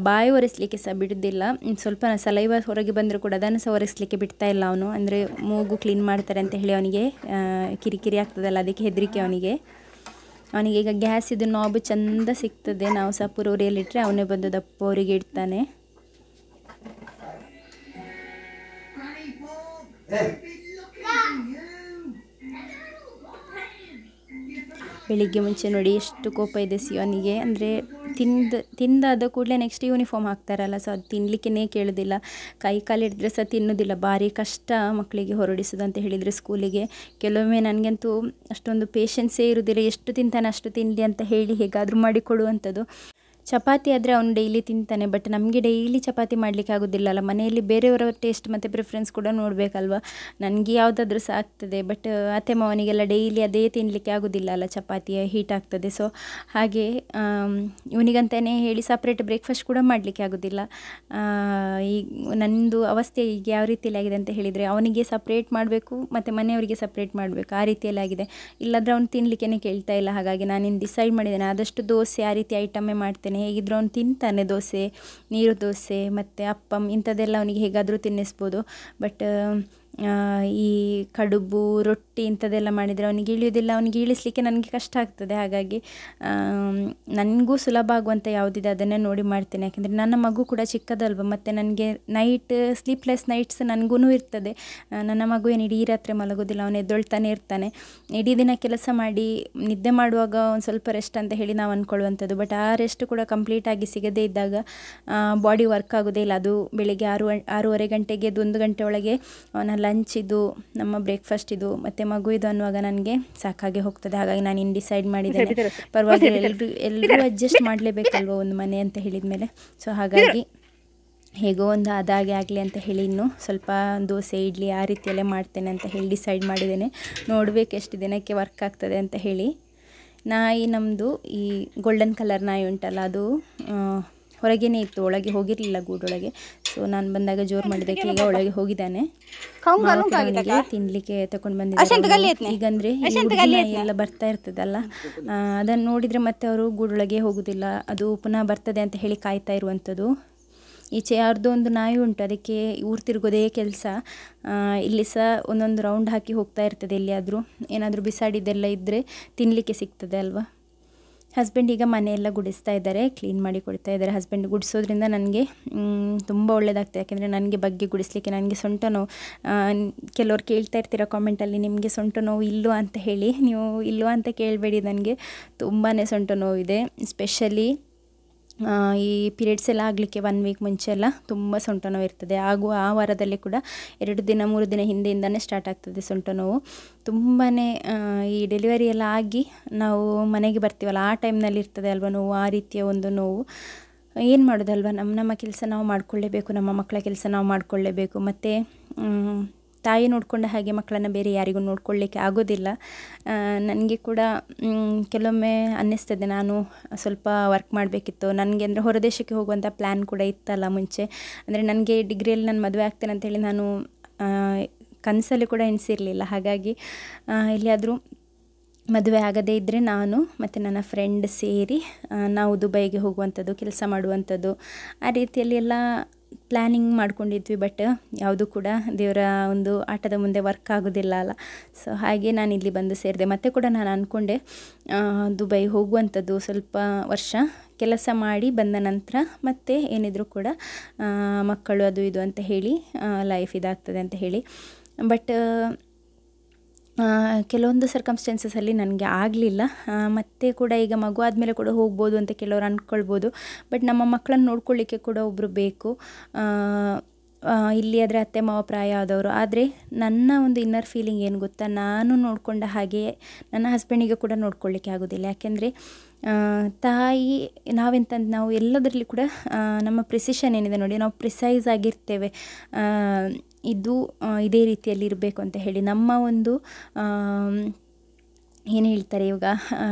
ಬಾಯಿ ಒರೆಸಲಿಕ್ಕೆ ಸಹ ಬಿಡೋದಿಲ್ಲ. ಸ್ವಲ್ಪ ಸಲೈವ ಹೊರಗೆ ಬಂದರೂ ಕೂಡ ಅದನ್ನು ಸಹ ಒರೆಸಲಿಕ್ಕೆ ಬಿಡ್ತಾ ಇಲ್ಲ ಅವನು. ಅಂದರೆ ಮೂಗು ಕ್ಲೀನ್ ಮಾಡ್ತಾರೆ ಅಂತ ಹೇಳಿ ಅವನಿಗೆ ಕಿರಿಕಿರಿ ಆಗ್ತದಲ್ಲ, ಅದಕ್ಕೆ ಹೆದರಿಕೆ ಅವನಿಗೆ. ಈಗ ಗ್ಯಾಸಿದು ನಾಬ್ ಚೆಂದ ಸಿಗ್ತದೆ, ನಾವು ಸಹ ಪುರೋರಿಯಲ್ಲಿಟ್ಟರೆ ಅವನೇ ಬಂದು ದಪ್ಪ ಅವರಿಗೆ ಇಡ್ತಾನೆ. ಬೆಳಿಗ್ಗೆ ಮುಂಚೆ ನೋಡಿ ಎಷ್ಟು ಕೋಪ ಇದೆ ಸಿಯೋನಿಗೆ. ಅಂದರೆ ತಿಂದಾದ ಕೂಡಲೇ ನೆಕ್ಸ್ಟ್ ಯೂನಿಫಾರ್ಮ್ ಹಾಕ್ತಾರಲ್ಲ, ಸೊ ಅದು ತಿನ್ನಲಿಕ್ಕೇ ಕೇಳೋದಿಲ್ಲ. ಕೈ ಕಾಲು ಹಿಡಿದ್ರೆ ಸಹ ತಿನ್ನೋದಿಲ್ಲ. ಭಾರಿ ಕಷ್ಟ ಮಕ್ಕಳಿಗೆ ಹೊರಡಿಸೋದು ಅಂತ ಹೇಳಿದರೆ ಸ್ಕೂಲಿಗೆ. ಕೆಲವೊಮ್ಮೆ ನನಗಂತೂ ಅಷ್ಟೊಂದು ಪೇಷನ್ಸೇ ಇರೋದಿಲ್ಲ. ಎಷ್ಟು ತಿಂತಾನೆ ಅಷ್ಟು ತಿನ್ನಲಿ ಅಂತ ಹೇಳಿ ಹೇಗಾದರೂ ಮಾಡಿ ಕೊಡುವಂಥದ್ದು. ಚಪಾತಿ ಆದರೆ ಅವನು ಡೈಲಿ ತಿಂತಾನೆ, ಬಟ್ ನಮಗೆ ಡೈಲಿ ಚಪಾತಿ ಮಾಡಲಿಕ್ಕೆ ಆಗೋದಿಲ್ಲಲ್ಲ. ಮನೆಯಲ್ಲಿ ಬೇರೆಯವರ ಟೇಸ್ಟ್ ಮತ್ತು ಪ್ರಿಫರೆನ್ಸ್ ಕೂಡ ನೋಡಬೇಕಲ್ವ. ನನಗೆ ಯಾವುದಾದ್ರೂ ಸಹ ಆಗ್ತದೆ, ಬಟ್ ಅತ್ತೆ ಮಾವನಿಗೆಲ್ಲ ಡೈಲಿ ಅದೇ ತಿನ್ನಲಿಕ್ಕೆ ಆಗೋದಿಲ್ಲ ಅಲ್ಲ, ಚಪಾತಿ ಹೀಟ್ ಆಗ್ತದೆ. ಸೊ ಹಾಗೆ ಇವನಿಗಂತಲೇ ಹೇಳಿ ಸಪ್ರೇಟ್ ಬ್ರೇಕ್ಫಾಸ್ಟ್ ಕೂಡ ಮಾಡಲಿಕ್ಕೆ ಆಗೋದಿಲ್ಲ. ಈಗ ನನ್ನದು ಅವಸ್ಥೆ ಈಗ ಯಾವ ರೀತಿಯಲ್ಲಿ ಆಗಿದೆ ಅಂತ ಹೇಳಿದರೆ, ಅವನಿಗೆ ಸಪ್ರೇಟ್ ಮಾಡಬೇಕು ಮತ್ತು ಮನೆಯವರಿಗೆ ಸಪ್ರೇಟ್ ಮಾಡಬೇಕು, ಆ ರೀತಿಯಲ್ಲಿ ಆಗಿದೆ. ಇಲ್ಲಾಂದರೆ ಅವ್ನು ತಿನ್ನಲಿಕ್ಕೇ ಕೇಳ್ತಾ ಇಲ್ಲ. ಹಾಗಾಗಿ ನಾನಿನ್ನು ಡಿಸೈಡ್ ಮಾಡಿದ್ದೇನೆ, ಆದಷ್ಟು ದೋಸೆ ಆ ರೀತಿ ಐಟಮೇ ಮಾಡ್ತೇನೆ. ಹೇಗಿದ್ರು ಅವ್ನು ತಿಂತಾನೆ, ದೋಸೆ, ನೀರು ದೋಸೆ ಮತ್ತು ಅಪ್ಪಮ್ ಇಂಥದ್ದೆಲ್ಲ ಅವನಿಗೆ ಹೇಗಾದರೂ ತಿನ್ನಿಸ್ಬೋದು. ಬಟ್ ಈ ಕಡುಬು, ರೊಟ್ಟಿ ಇಂಥದ್ದೆಲ್ಲ ಮಾಡಿದರೆ ಅವನಿಗೆ ಇಳಿಯೋದಿಲ್ಲ. ಅವನಿಗೆ ಇಳಿಸ್ಲಿಕ್ಕೆ ನನಗೆ ಕಷ್ಟ ಆಗ್ತದೆ. ಹಾಗಾಗಿ ನನಗೂ ಸುಲಭ ಆಗುವಂಥ ಯಾವುದಿದೆ ಅದನ್ನೇ ನೋಡಿ ಮಾಡ್ತೇನೆ. ಯಾಕೆಂದರೆ ನನ್ನ ಮಗು ಕೂಡ ಚಿಕ್ಕದಲ್ವ, ಮತ್ತು ನನಗೆ ಸ್ಲೀಪ್ಲೆಸ್ ನೈಟ್ಸ್ ನನಗೂ ಇರ್ತದೆ. ನನ್ನ ಮಗು ಏನು ಇಡೀ ರಾತ್ರಿ ಮಲಗೋದಿಲ್ಲ, ಅವನು ಎದ್ದೊಳ್ತಾನೆ ಇರ್ತಾನೆ. ಇಡೀ ದಿನ ಕೆಲಸ ಮಾಡಿ ನಿದ್ದೆ ಮಾಡುವಾಗ ಒಂದು ಸ್ವಲ್ಪ ರೆಸ್ಟ್ ಅಂತ ಹೇಳಿ ನಾವು ಅಂದ್ಕೊಳ್ಳುವಂಥದ್ದು. ಬಟ್ ಆ ರೆಸ್ಟ್ ಕೂಡ ಕಂಪ್ಲೀಟಾಗಿ ಸಿಗದೇ ಇದ್ದಾಗ ಬಾಡಿ ವರ್ಕ್ ಆಗೋದೇ ಇಲ್ಲ. ಅದು ಬೆಳಿಗ್ಗೆ 6:30 ಗಂಟೆಗೆ 1 ಗಂಟೆ ಒಳಗೆ ಅವನ ಲಂಚ್ ಇದು, ನಮ್ಮ ಬ್ರೇಕ್ಫಾಸ್ಟ್ ಇದು, ಮತ್ತು ಮಗು ಇದು ಅನ್ನುವಾಗ ನನಗೆ ಸಾಕಾಗಿ ಹೋಗ್ತದೆ. ಹಾಗಾಗಿ ನಾನು ಇನ್ನು ಡಿಸೈಡ್ ಮಾಡಿದ್ದೇನೆ, ಪರವಾಗಿಲ್ಲ, ಎಲ್ಲರೂ ಅಡ್ಜಸ್ಟ್ ಮಾಡಲೇಬೇಕಲ್ವ ಒಂದು ಮನೆ ಅಂತ ಹೇಳಿದ ಮೇಲೆ. ಸೊ ಹಾಗಾಗಿ ಹೇಗೋ ಒಂದು ಅದಾಗೆ ಆಗಲಿ ಅಂತ ಹೇಳಿ ಇನ್ನು ಸ್ವಲ್ಪ ದೋಸೆ ಇಡ್ಲಿ ಆ ರೀತಿಯಲ್ಲೇ ಮಾಡ್ತೇನೆ ಅಂತ ಹೇಳಿ ಡಿಸೈಡ್ ಮಾಡಿದ್ದೇನೆ. ನೋಡಬೇಕು ಎಷ್ಟು ದಿನಕ್ಕೆ ವರ್ಕ್ ಆಗ್ತದೆ ಅಂತ ಹೇಳಿ. ನಾಯಿ ನಮ್ಮದು ಈ ಗೋಲ್ಡನ್ ಕಲರ್ ನಾಯಿ ಉಂಟಲ್ಲ, ಅದು ಹೊರಗೇನೆ ಇತ್ತು, ಒಳಗೆ ಹೋಗಿರಲಿಲ್ಲ ಗೂಡೊಳಗೆ. ಸೊ ನಾನು ಬಂದಾಗ ಜೋರು ಮಾಡಿದ್ದಕ್ಕೆ ಈಗ ಒಳಗೆ ಹೋಗಿದ್ದಾನೆ. ತಿನ್ಲಿಕ್ಕೆ ತಗೊಂಡು ಬಂದಿದ್ದಾರೆ. ಈಗಂದರೆ ಎಲ್ಲ ಬರ್ತಾ ಇರ್ತದಲ್ಲ, ಅದನ್ನು ನೋಡಿದರೆ ಮತ್ತೆ ಅವರು ಗೂಡೊಳಗೆ ಹೋಗೋದಿಲ್ಲ, ಅದು ಪುನಃ ಬರ್ತದೆ ಅಂತ ಹೇಳಿ ಕಾಯ್ತಾ ಇರುವಂಥದ್ದು. ಈಚೆ ಯಾರ್ದೋ ಒಂದು ನಾಯಿ ಉಂಟು, ಅದಕ್ಕೆ ಊರು ತಿರುಗೋದೇ ಕೆಲಸ. ಇಲ್ಲಿ ಸಹ ಒಂದೊಂದು ರೌಂಡ್ ಹಾಕಿ ಹೋಗ್ತಾ ಇರ್ತದೆ. ಎಲ್ಲಿಯಾದರೂ ಏನಾದರೂ ಬಿಸಾಡಿದ್ದೆಲ್ಲ ಇದ್ದರೆ ತಿನ್ನಲಿಕ್ಕೆ ಸಿಗ್ತದೆ ಅಲ್ವಾ. ಹಸ್ಬೆಂಡ್ ಈಗ ಮನೆಯೆಲ್ಲ ಗುಡಿಸ್ತಾ ಇದ್ದಾರೆ, ಕ್ಲೀನ್ ಮಾಡಿ ಕೊಡ್ತಾ ಇದ್ದಾರೆ. ಹಸ್ಬೆಂಡ್ ಗುಡಿಸೋದ್ರಿಂದ ನನಗೆ ತುಂಬ ಒಳ್ಳೆಯದಾಗ್ತದೆ. ಯಾಕೆಂದರೆ ನನಗೆ ಬಗ್ಗೆ ಗುಡಿಸ್ಲಿಕ್ಕೆ ನನಗೆ ಸೊಂಟ ನೋವು. ಕೆಲವ್ರು ಕೇಳ್ತಾ ಇರ್ತೀರ ಕಾಮೆಂಟಲ್ಲಿ, ನಿಮಗೆ ಸೊಂಟ ನೋವು ಇಲ್ವಾ ಅಂತ ಹೇಳಿ. ನೀವು ಇಲ್ವಾ ಅಂತ ಕೇಳಬೇಡಿ, ನನಗೆ ತುಂಬಾ ಸೊಂಟ ನೋವಿದೆ. ಸ್ಪೆಷಲಿ ಈ ಪೀರಿಯಡ್ಸ್ ಎಲ್ಲ ಆಗಲಿಕ್ಕೆ 1 ವೀಕ್ ಮುಂಚೆ ಎಲ್ಲ ತುಂಬ ಸೊಂಟ ನೋವು ಇರ್ತದೆ. ಹಾಗೂ ಆ ವಾರದಲ್ಲಿ ಕೂಡ 2 ದಿನ 3 ದಿನ ಹಿಂದೆಯಿಂದನೇ ಸ್ಟಾರ್ಟ್ ಆಗ್ತದೆ ಸೊಂಟ ನೋವು. ತುಂಬಾ ಈ ಡೆಲಿವರಿ ಎಲ್ಲ ಆಗಿ ನಾವು ಮನೆಗೆ ಬರ್ತೀವಲ್ಲ, ಆ ಟೈಮ್ನಲ್ಲಿ ಇರ್ತದೆ ಅಲ್ವ ನೋವು, ಆ ರೀತಿಯ ಒಂದು ನೋವು. ಏನು ಮಾಡೋದಲ್ವ, ನಮ್ಮ ಕೆಲಸ ನಾವು ಮಾಡಿಕೊಳ್ಳೇಬೇಕು, ನಮ್ಮ ಮಕ್ಕಳ ಕೆಲಸ ನಾವು ಮಾಡಿಕೊಳ್ಳೇಬೇಕು. ಮತ್ತು ತಾಯಿ ನೋಡಿಕೊಂಡ ಹಾಗೆ ಮಕ್ಕಳನ್ನು ಬೇರೆ ಯಾರಿಗೂ ನೋಡ್ಕೊಳ್ಳಿಕ್ಕೆ ಆಗೋದಿಲ್ಲ. ನನಗೆ ಕೂಡ ಕೆಲವೊಮ್ಮೆ ಅನ್ನಿಸ್ತದೆ, ನಾನು ಸ್ವಲ್ಪ ವರ್ಕ್ ಮಾಡಬೇಕಿತ್ತು. ನನಗೆ ಅಂದರೆ ಹೊರದೇಶಕ್ಕೆ ಹೋಗುವಂಥ ಪ್ಲ್ಯಾನ್ ಕೂಡ ಇತ್ತಲ್ಲ ಮುಂಚೆ. ಅಂದರೆ ನನಗೆ ಡಿಗ್ರಿಯಲ್ಲಿ ನಾನು ಮದುವೆ ಆಗ್ತೇನೆ ಅಂತೇಳಿ ನಾನು ಕನಸಲ್ಲಿ ಕೂಡ ಎಣಿಸಿರಲಿಲ್ಲ. ಹಾಗಾಗಿ ಎಲ್ಲಿಯಾದರೂ ಮದುವೆ ಆಗದೇ ಇದ್ದರೆ ನಾನು ಮತ್ತು ನನ್ನ ಫ್ರೆಂಡ್ ಸೇರಿ ನಾವು ದುಬೈಗೆ ಹೋಗುವಂಥದ್ದು, ಕೆಲಸ ಮಾಡುವಂಥದ್ದು, ಆ ರೀತಿಯಲ್ಲಿ ಎಲ್ಲ ಪ್ಲ್ಯಾನಿಂಗ್ ಮಾಡ್ಕೊಂಡಿದ್ವಿ. ಬಟ್ ಯಾವುದು ಕೂಡ ದೇವರ ಒಂದು ಆಟದ ಮುಂದೆ ವರ್ಕ್ ಆಗೋದಿಲ್ಲ ಅಲ್ಲ. ಸೊ ಹಾಗೆ ನಾನು ಇಲ್ಲಿ ಬಂದು ಸೇರಿದೆ. ಮತ್ತೆ ಕೂಡ ನಾನು ಅಂದ್ಕೊಂಡೆ ದುಬೈ ಹೋಗುವಂಥದ್ದು, ಸ್ವಲ್ಪ ವರ್ಷ ಕೆಲಸ ಮಾಡಿ ಬಂದ ನಂತರ ಮತ್ತೆ ಏನಿದ್ರು ಕೂಡ ಮಕ್ಕಳು ಅದು ಇದು ಅಂತ ಹೇಳಿ ಲೈಫ್ ಇದಾಗ್ತದೆ ಅಂತ ಹೇಳಿ. ಬಟ್ ಕೆಲವೊಂದು ಸರ್ಕಮ್ಸ್ಟೆನ್ಸಸಲ್ಲಿ ನನಗೆ ಆಗಲಿಲ್ಲ. ಮತ್ತು ಕೂಡ ಈಗ ಮಗು ಆದಮೇಲೆ ಕೂಡ ಹೋಗ್ಬೋದು ಅಂತ ಕೆಲವರು ಅಂದ್ಕೊಳ್ಬೋದು. ಬಟ್ ನಮ್ಮ ಮಕ್ಕಳನ್ನು ನೋಡ್ಕೊಳ್ಳಿಕ್ಕೆ ಕೂಡ ಒಬ್ಬರು ಬೇಕು. ಇಲ್ಲಿ ಆದರೆ ಅತ್ತೆ ಮಾವ ಪ್ರಾಯ ಆದವರು. ಆದರೆ ನನ್ನ ಒಂದು ಇನ್ನರ್ ಫೀಲಿಂಗ್ ಏನು ಗೊತ್ತಾ, ನಾನು ನೋಡಿಕೊಂಡ ಹಾಗೆ ನನ್ನ ಹಸ್ಬೆಂಡಿಗೆ ಕೂಡ ನೋಡ್ಕೊಳ್ಳಿಕ್ಕೆ ಆಗೋದಿಲ್ಲ. ಯಾಕೆಂದರೆ ತಾಯಿ ನಾವು ಎಲ್ಲದರಲ್ಲಿ ಕೂಡ ನಮ್ಮ ಪ್ರಿಸಿಷನ್ ಏನಿದೆ ನೋಡಿ, ನಾವು ಪ್ರಿಸೈಸ್ ಆಗಿರ್ತೇವೆ. ಇದೇ ರೀತಿಯಲ್ಲಿ ಇರಬೇಕು ಅಂತ ಹೇಳಿ ನಮ್ಮ ಒಂದು ಏನು ಹೇಳ್ತಾರೆ ಇವಾಗ,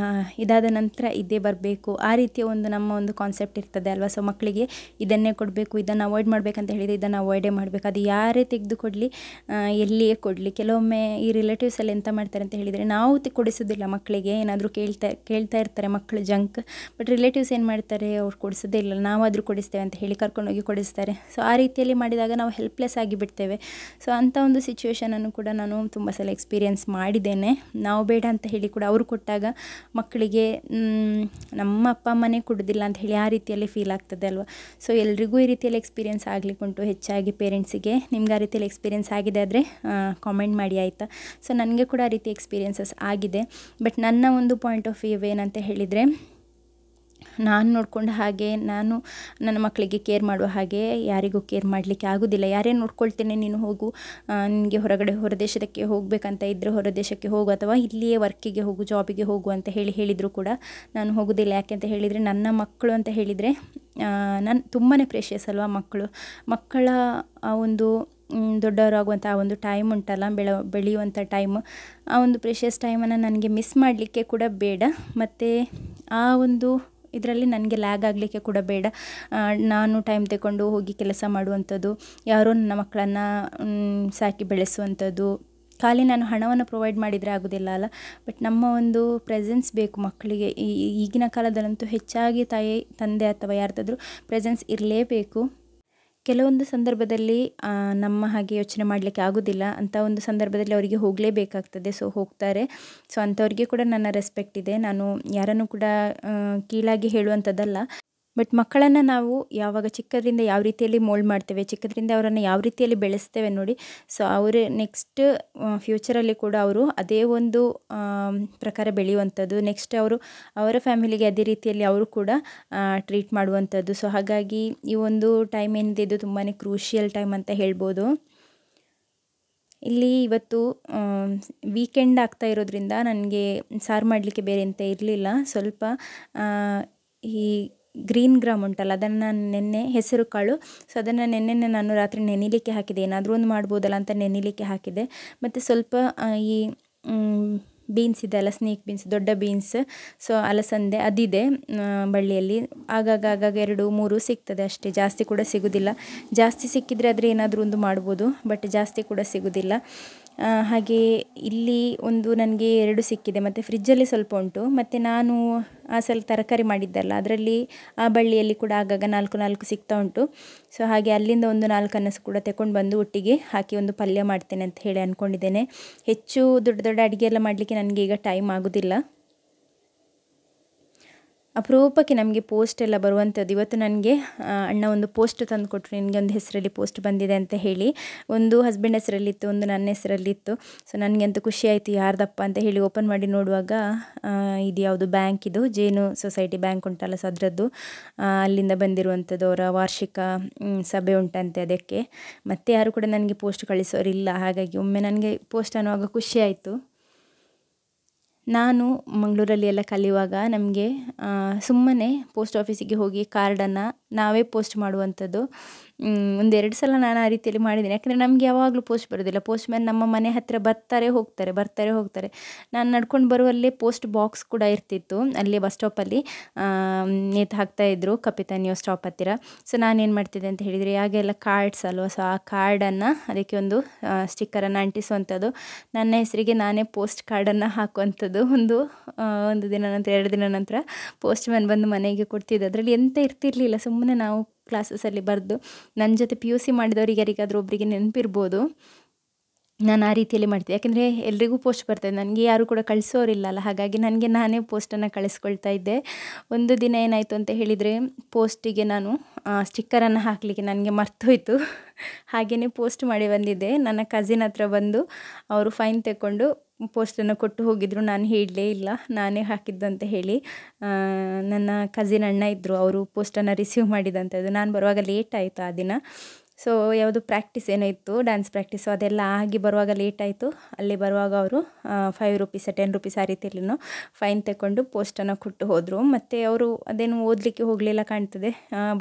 ಇದಾದ ನಂತರ ಇದೇ ಬರಬೇಕು, ಆ ರೀತಿಯ ಒಂದು ನಮ್ಮ ಒಂದು ಕಾನ್ಸೆಪ್ಟ್ ಇರ್ತದೆ ಅಲ್ವಾ. ಸೊ ಮಕ್ಕಳಿಗೆ ಇದನ್ನೇ ಕೊಡಬೇಕು, ಇದನ್ನು ಅವಾಯ್ಡ್ ಮಾಡಬೇಕಂತ ಹೇಳಿದರೆ ಇದನ್ನು ಅವಾಯ್ಡೇ ಮಾಡಬೇಕು. ಅದು ಯಾರೇ ತೆಗೆದು ಕೊಡಲಿ, ಎಲ್ಲಿಯೇ ಕೊಡಲಿ. ಕೆಲವೊಮ್ಮೆ ಈ ರಿಲೇಟಿವ್ಸಲ್ಲಿ ಎಂತ ಮಾಡ್ತಾರೆ ಅಂತ ಹೇಳಿದರೆ, ನಾವು ಕೊಡಿಸೋದಿಲ್ಲ ಮಕ್ಕಳಿಗೆ, ಏನಾದರೂ ಕೇಳ್ತಾ ಇರ್ತಾರೆ ಮಕ್ಕಳು ಜಂಕ್. ಬಟ್ ರಿಲೇಟಿವ್ಸ್ ಏನು ಮಾಡ್ತಾರೆ, ಅವ್ರು ಕೊಡಿಸೋದೇ ಇಲ್ಲ, ನಾವಾದರೂ ಕೊಡಿಸ್ತೇವೆ ಅಂತ ಹೇಳಿ ಕರ್ಕೊಂಡೋಗಿ ಕೊಡಿಸ್ತಾರೆ. ಸೊ ಆ ರೀತಿಯಲ್ಲಿ ಮಾಡಿದಾಗ ನಾವು ಹೆಲ್ಪ್ಲೆಸ್ ಆಗಿಬಿಡ್ತೇವೆ. ಸೊ ಅಂಥ ಒಂದು ಸಿಚುವೇಷನನ್ನು ಕೂಡ ನಾನು ತುಂಬ ಸಲ ಎಕ್ಸ್ಪೀರಿಯೆನ್ಸ್ ಮಾಡಿದ್ದೇನೆ. ನಾವು ಬೇಡ ಅಂತ ಹೇಳಿ ಕೂಡ ಅವರು ಕೊಟ್ಟಾಗ ಮಕ್ಕಳಿಗೆ ನಮ್ಮ ಅಪ್ಪ ಅಮ್ಮನೇ ಕೊಡೋದಿಲ್ಲ ಅಂತ ಹೇಳಿ ಆ ರೀತಿಯಲ್ಲಿ ಫೀಲ್ ಆಗ್ತದೆ ಅಲ್ವಾ. ಸೊ ಎಲ್ರಿಗೂ ಈ ರೀತಿಯಲ್ಲಿ ಎಕ್ಸ್ಪೀರಿಯೆನ್ಸ್ ಆಗಲಿಕ್ಕುಂಟು, ಹೆಚ್ಚಾಗಿ ಪೇರೆಂಟ್ಸಿಗೆ. ನಿಮ್ಗೆ ಆ ರೀತಿಯಲ್ಲಿ ಎಕ್ಸ್ಪೀರಿಯೆನ್ಸ್ ಆಗಿದೆ ಆದರೆ ಕಾಮೆಂಟ್ ಮಾಡಿ ಆಯಿತಾ. ಸೊ ನನಗೆ ಕೂಡ ಆ ರೀತಿ ಎಕ್ಸ್ಪೀರಿಯೆನ್ಸಸ್ ಆಗಿದೆ. ಬಟ್ ನನ್ನ ಒಂದು ಪಾಯಿಂಟ್ ಆಫ್ ವ್ಯೂ ಏನಂತ ಹೇಳಿದರೆ, ನಾನು ನೋಡಿಕೊಂಡ ಹಾಗೆ, ನಾನು ನನ್ನ ಮಕ್ಕಳಿಗೆ ಕೇರ್ ಮಾಡುವ ಹಾಗೆ ಯಾರಿಗೂ ಕೇರ್ ಮಾಡಲಿಕ್ಕೆ ಆಗೋದಿಲ್ಲ. ಯಾರೇ ನೋಡ್ಕೊಳ್ತೇನೆ, ನೀನು ಹೋಗು, ನಿನಗೆ ಹೊರದೇಶಕ್ಕೆ ಹೋಗಬೇಕಂತ ಇದ್ದರೆ ಹೊರದೇಶಕ್ಕೆ ಹೋಗು, ಅಥವಾ ಇಲ್ಲಿಯೇ ವರ್ಕಿಗೆ ಹೋಗು, ಜಾಬಿಗೆ ಹೋಗು ಅಂತ ಹೇಳಿದರೂ ಕೂಡ ನಾನು ಹೋಗೋದಿಲ್ಲ. ಯಾಕೆ ಅಂತ ಹೇಳಿದರೆ, ನನ್ನ ಮಕ್ಕಳು ಅಂತ ಹೇಳಿದರೆ ನಾನು ತುಂಬಾ ಪ್ರೇಷಿಯಸ್ ಅಲ್ವಾ. ಮಕ್ಕಳ ಆ ಒಂದು ದೊಡ್ಡವರಾಗುವಂಥ ಆ ಒಂದು ಟೈಮ್ ಉಂಟಲ್ಲ, ಬೆಳೆಯುವಂಥ ಟೈಮ್, ಆ ಒಂದು ಪ್ರೇಷಿಯಸ್ ಟೈಮನ್ನು ನನಗೆ ಮಿಸ್ ಮಾಡಲಿಕ್ಕೆ ಕೂಡ ಬೇಡ. ಮತ್ತು ಆ ಒಂದು ಇದರಲ್ಲಿ ನನಗೆ ಲ್ಯಾಗ್ ಆಗಲಿಕ್ಕೆ ಕೂಡ ಬೇಡ. ನಾನು ಟೈಮ್ ತಗೊಂಡು ಹೋಗಿ ಕೆಲಸ ಮಾಡುವಂಥದ್ದು, ಯಾರೋ ನನ್ನ ಮಕ್ಕಳನ್ನು ಸಾಕಿ ಬೆಳೆಸುವಂಥದ್ದು, ಖಾಲಿ ನಾನು ಹಣವನ್ನು ಪ್ರೊವೈಡ್ ಮಾಡಿದರೆ ಆಗೋದಿಲ್ಲ ಅಲ್ಲ. ಬಟ್ ನಮ್ಮ ಒಂದು ಪ್ರೆಸೆನ್ಸ್ ಬೇಕು ಮಕ್ಕಳಿಗೆ. ಈಗಿನ ಕಾಲದಲ್ಲಂತೂ ಹೆಚ್ಚಾಗಿ ತಾಯಿ ತಂದೆ ಅಥವಾ ಯಾರ್ದಾದ್ರೂ ಪ್ರೆಸೆನ್ಸ್ ಇರಲೇಬೇಕು. ಕೆಲವೊಂದು ಸಂದರ್ಭದಲ್ಲಿ ನಮ್ಮ ಹಾಗೆ ಯೋಚನೆ ಮಾಡಲಿಕ್ಕೆ ಆಗೋದಿಲ್ಲ. ಅಂಥ ಒಂದು ಸಂದರ್ಭದಲ್ಲಿ ಅವರಿಗೆ ಹೋಗಲೇಬೇಕಾಗ್ತದೆ. ಸೊ ಹೋಗ್ತಾರೆ. ಸೊ ಅಂಥವ್ರಿಗೆ ಕೂಡ ನನ್ನ ರೆಸ್ಪೆಕ್ಟ್ ಇದೆ. ನಾನು ಯಾರನ್ನು ಕೂಡ ಕೀಳಾಗಿ ಹೇಳುವಂಥದ್ದಲ್ಲ. ಬಟ್ ಮಕ್ಕಳನ್ನು ನಾವು ಯಾವಾಗ ಚಿಕ್ಕದ್ರಿಂದ ಯಾವ ರೀತಿಯಲ್ಲಿ ಮೋಲ್ಡ್ ಮಾಡ್ತೇವೆ, ಚಿಕ್ಕದ್ರಿಂದ ಅವರನ್ನು ಯಾವ ರೀತಿಯಲ್ಲಿ ಬೆಳೆಸ್ತೇವೆ ನೋಡಿ. ಸೊ ಅವರೇ ನೆಕ್ಸ್ಟ್ ಫ್ಯೂಚರಲ್ಲಿ ಕೂಡ ಅವರು ಅದೇ ಒಂದು ಪ್ರಕಾರ ಬೆಳೆಯುವಂಥದ್ದು. ನೆಕ್ಸ್ಟ್ ಅವರ ಫ್ಯಾಮಿಲಿಗೆ ಅದೇ ರೀತಿಯಲ್ಲಿ ಅವರು ಕೂಡ ಟ್ರೀಟ್ ಮಾಡುವಂಥದ್ದು. ಸೊ ಹಾಗಾಗಿ ಈ ಒಂದು ಟೈಮ್ ಏನಿದೆ ಇದು ತುಂಬಾ ಕ್ರೂಷಿಯಲ್ ಟೈಮ್ ಅಂತ ಹೇಳ್ಬೋದು. ಇಲ್ಲಿ ಇವತ್ತು ವೀಕೆಂಡ್ ಆಗ್ತಾ ಇರೋದ್ರಿಂದ ನನಗೆ ಸಾರು ಮಾಡಲಿಕ್ಕೆ ಬೇರೆ ಎಂತ ಇರಲಿಲ್ಲ. ಸ್ವಲ್ಪ ಈ ಗ್ರೀನ್ ಗ್ರಾಮ್ ಉಂಟಲ್ಲ ಅದನ್ನು ನಾನು ನೆನ್ನೆ ಹೆಸರು ಕಾಳು, ಸೊ ಅದನ್ನು ನೆನ್ನೆ ನಾನು ರಾತ್ರಿ ನೆನೆಯಲಿಕ್ಕೆ ಹಾಕಿದೆ, ಏನಾದರೂ ಒಂದು ಮಾಡ್ಬೋದಲ್ಲ ಅಂತ ನೆನೆಯಲಿಕ್ಕೆ ಹಾಕಿದೆ. ಮತ್ತು ಸ್ವಲ್ಪ ಈ ಬೀನ್ಸ್ ಇದೆ ಅಲ್ಲ, ಸ್ನೇಕ್ ಬೀನ್ಸ್, ದೊಡ್ಡ ಬೀನ್ಸ್, ಸೊ ಅಲಸಂದೆ ಅದಿದೆ ಬಳ್ಳಿಯಲ್ಲಿ. ಆಗಾಗ 2-3 ಸಿಗ್ತದೆ ಅಷ್ಟೇ, ಜಾಸ್ತಿ ಕೂಡ ಸಿಗೋದಿಲ್ಲ. ಜಾಸ್ತಿ ಸಿಕ್ಕಿದರೆ ಆದರೆ ಏನಾದರೂ ಒಂದು ಮಾಡ್ಬೋದು, ಬಟ್ ಜಾಸ್ತಿ ಕೂಡ ಸಿಗೋದಿಲ್ಲ. ಹಾಗೆ ಇಲ್ಲಿ ಒಂದು ನನಗೆ 2 ಸಿಕ್ಕಿದೆ, ಮತ್ತು ಫ್ರಿಜ್ಜಲ್ಲಿ ಸ್ವಲ್ಪ ಉಂಟು. ಮತ್ತು ನಾನು ಆ ಸಲ ತರಕಾರಿ ಮಾಡಿದ್ದಲ್ಲ, ಅದರಲ್ಲಿ ಆ ಬಳ್ಳಿಯಲ್ಲಿ ಕೂಡ ಆಗಾಗ 4 ಸಿಗ್ತಾ ಉಂಟು. ಸೊ ಹಾಗೆ ಅಲ್ಲಿಂದ ಒಂದು 4 ಅನ್ನು ಕೂಡ ತಗೊಂಡು ಬಂದು ಒಟ್ಟಿಗೆ ಹಾಕಿ ಒಂದು ಪಲ್ಯ ಮಾಡ್ತೇನೆ ಅಂತ ಹೇಳಿ ಅಂದ್ಕೊಂಡಿದ್ದೇನೆ. ಹೆಚ್ಚು ದೊಡ್ಡ ಅಡುಗೆ ಎಲ್ಲ ಮಾಡಲಿಕ್ಕೆ ನನಗೆ ಈಗ ಟೈಮ್ ಆಗೋದಿಲ್ಲ. ಅಪರೂಪಕ್ಕೆ ನಮಗೆ ಪೋಸ್ಟ್ ಎಲ್ಲ ಬರುವಂಥದ್ದು. ಇವತ್ತು ನನಗೆ ಅಣ್ಣ ಒಂದು ಪೋಸ್ಟ್ ತಂದು ಕೊಟ್ಟರು, ನಿನಗೆ ಒಂದು ಹೆಸರಲ್ಲಿ ಪೋಸ್ಟ್ ಬಂದಿದೆ ಅಂತ ಹೇಳಿ. ಒಂದು ಹಸ್ಬೆಂಡ್ ಹೆಸರಲ್ಲಿತ್ತು, ಒಂದು ನನ್ನ ಹೆಸರಲ್ಲಿತ್ತು. ಸೊ ನನಗಂತೂ ಖುಷಿ ಆಯಿತು, ಯಾರ್ದಪ್ಪ ಅಂತ ಹೇಳಿ ಓಪನ್ ಮಾಡಿ ನೋಡುವಾಗ ಇದು ಯಾವುದು ಬ್ಯಾಂಕ್, ಇದು ಜೇನು ಸೊಸೈಟಿ ಬ್ಯಾಂಕ್ ಉಂಟಲ್ಲ, ಸೊ ಅದರದ್ದು ಅಲ್ಲಿಂದ ಬಂದಿರುವಂಥದ್ದು. ಅವರ ವಾರ್ಷಿಕ ಸಭೆ ಉಂಟಂತೆ ಅದಕ್ಕೆ. ಮತ್ತೆ ಯಾರು ಕೂಡ ನನಗೆ ಪೋಸ್ಟ್ ಕಳಿಸೋರಿಲ್ಲ, ಹಾಗಾಗಿ ಒಮ್ಮೆ ನನಗೆ ಪೋಸ್ಟ್ ಅನ್ನುವಾಗ ಖುಷಿ ಆಯಿತು. ನಾನು ಮಂಗಳೂರಲ್ಲಿ ಎಲ್ಲ ಕಲಿಯುವಾಗ ನಮಗೆ ಸುಮ್ಮನೆ ಪೋಸ್ಟ್ ಆಫೀಸಿಗೆ ಹೋಗಿ ಕಾರ್ಡನ್ನು ನಾವೇ ಪೋಸ್ಟ್ ಮಾಡುವಂಥದ್ದು. 1-2 ಸಲ ನಾನು ಆ ರೀತಿಯಲ್ಲಿ ಮಾಡಿದ್ದೀನಿ. ಯಾಕಂದರೆ ನಮಗೆ ಯಾವಾಗಲೂ ಪೋಸ್ಟ್ ಬರೋದಿಲ್ಲ. ಪೋಸ್ಟ್ ಮ್ಯಾನ್ ನಮ್ಮ ಮನೆ ಹತ್ತಿರ ಬರ್ತಾರೆ ಹೋಗ್ತಾರೆ. ನಾನು ನಡ್ಕೊಂಡು ಬರುವಲ್ಲೇ ಪೋಸ್ಟ್ ಬಾಕ್ಸ್ ಕೂಡ ಇರ್ತಿತ್ತು, ಅಲ್ಲಿ ಬಸ್ ಸ್ಟಾಪಲ್ಲಿ ನೇತು ಹಾಕ್ತಾಯಿದ್ರು, ಕಪಿತಾನಿಯೋ ಸ್ಟಾಪ್ ಹತ್ತಿರ. ಸೊ ನಾನೇನು ಮಾಡ್ತಿದ್ದೆ ಅಂತ ಹೇಳಿದರೆ, ಆಗೆಲ್ಲ ಕಾರ್ಡ್ಸ್ ಅಲ್ವ, ಸೊ ಆ ಕಾರ್ಡನ್ನು ಅದಕ್ಕೆ ಒಂದು ಸ್ಟಿಕ್ಕರನ್ನು ಅಂಟಿಸುವಂಥದ್ದು, ನನ್ನ ಹೆಸರಿಗೆ ನಾನೇ ಪೋಸ್ಟ್ ಕಾರ್ಡನ್ನು ಹಾಕುವಂಥದ್ದು. ಒಂದು ದಿನ ನಂತರ 2 ದಿನ ನಂತರ ಪೋಸ್ಟ್ ಮ್ಯಾನ್ ಬಂದು ಮನೆಗೆ ಕೊಡ್ತಿದ್ದು. ಅದರಲ್ಲಿ ಎಂತ ಇರ್ತಿರ್ಲಿಲ್ಲ, ಸುಮ್ಮನೆ ನಾವು ಕ್ಲಾಸಸಲ್ಲಿ ಬರೆದು. ನನ್ನ ಜೊತೆ PUC ಮಾಡಿದವರಿಗೆ ಯಾರಿಗಾದರೂ ಒಬ್ಬರಿಗೆ ನೆನಪಿರ್ಬೋದು, ನಾನು ಆ ರೀತಿಯಲ್ಲಿ ಮಾಡ್ತಿದ್ದೆ. ಯಾಕೆಂದರೆ ಎಲ್ರಿಗೂ ಪೋಸ್ಟ್ ಬರ್ತಾಯಿದೆ, ನನಗೆ ಯಾರು ಕೂಡ ಕಳಿಸೋರಿಲ್ಲಲ್ಲ, ಹಾಗಾಗಿ ನನಗೆ ನಾನೇ ಪೋಸ್ಟನ್ನು ಕಳಿಸ್ಕೊಳ್ತಾ ಇದ್ದೆ. ಒಂದು ದಿನ ಏನಾಯಿತು ಅಂತ ಹೇಳಿದರೆ, ಪೋಸ್ಟಿಗೆ ನಾನು ಸ್ಟಿಕ್ಕರನ್ನು ಹಾಕಲಿಕ್ಕೆ ನನಗೆ ಮರ್ತೋಯ್ತು. ಹಾಗೆಯೇ ಪೋಸ್ಟ್ ಮಾಡಿ ಬಂದಿದ್ದೆ. ನನ್ನ ಕಸಿನ್ ಹತ್ರ ಬಂದು ಅವರು ಫೈನ್ ತಗೊಂಡು ಪೋಸ್ಟನ್ನು ಕೊಟ್ಟು ಹೋಗಿದ್ರು. ನಾನು ಹೇಳಲೇ ಇಲ್ಲ ನಾನೇ ಹಾಕಿದ್ದು ಅಂತ ಹೇಳಿ. ನನ್ನ ಕಸಿನ್ ಅಣ್ಣ ಇದ್ದರು, ಅವರು ಪೋಸ್ಟನ್ನು ರಿಸೀವ್ ಮಾಡಿದಂಥದ್ದು. ನಾನು ಬರುವಾಗ ಲೇಟ್ ಆಯಿತು ಆ ದಿನ. ಸೊ ಯಾವುದು ಪ್ರಾಕ್ಟೀಸ್ ಏನೋ ಇತ್ತು, ಡ್ಯಾನ್ಸ್ ಪ್ರಾಕ್ಟೀಸು, ಅದೆಲ್ಲ ಆಗಿ ಬರುವಾಗ ಲೇಟ್ ಆಯಿತು. ಅಲ್ಲಿ ಬರುವಾಗ ಅವರು 5 ರೂಪೀಸ್ 10 ರೂಪೀಸ್ ಆ ರೀತಿಯಲ್ಲಿನೂ ಫೈನ್ ತಗೊಂಡು ಪೋಸ್ಟನ್ನು ಕೊಟ್ಟು ಹೋದರು. ಮತ್ತು ಅವರು ಅದೇನು ಓದಲಿಕ್ಕೆ ಹೋಗಲಿಲ್ಲ ಕಾಣ್ತದೆ,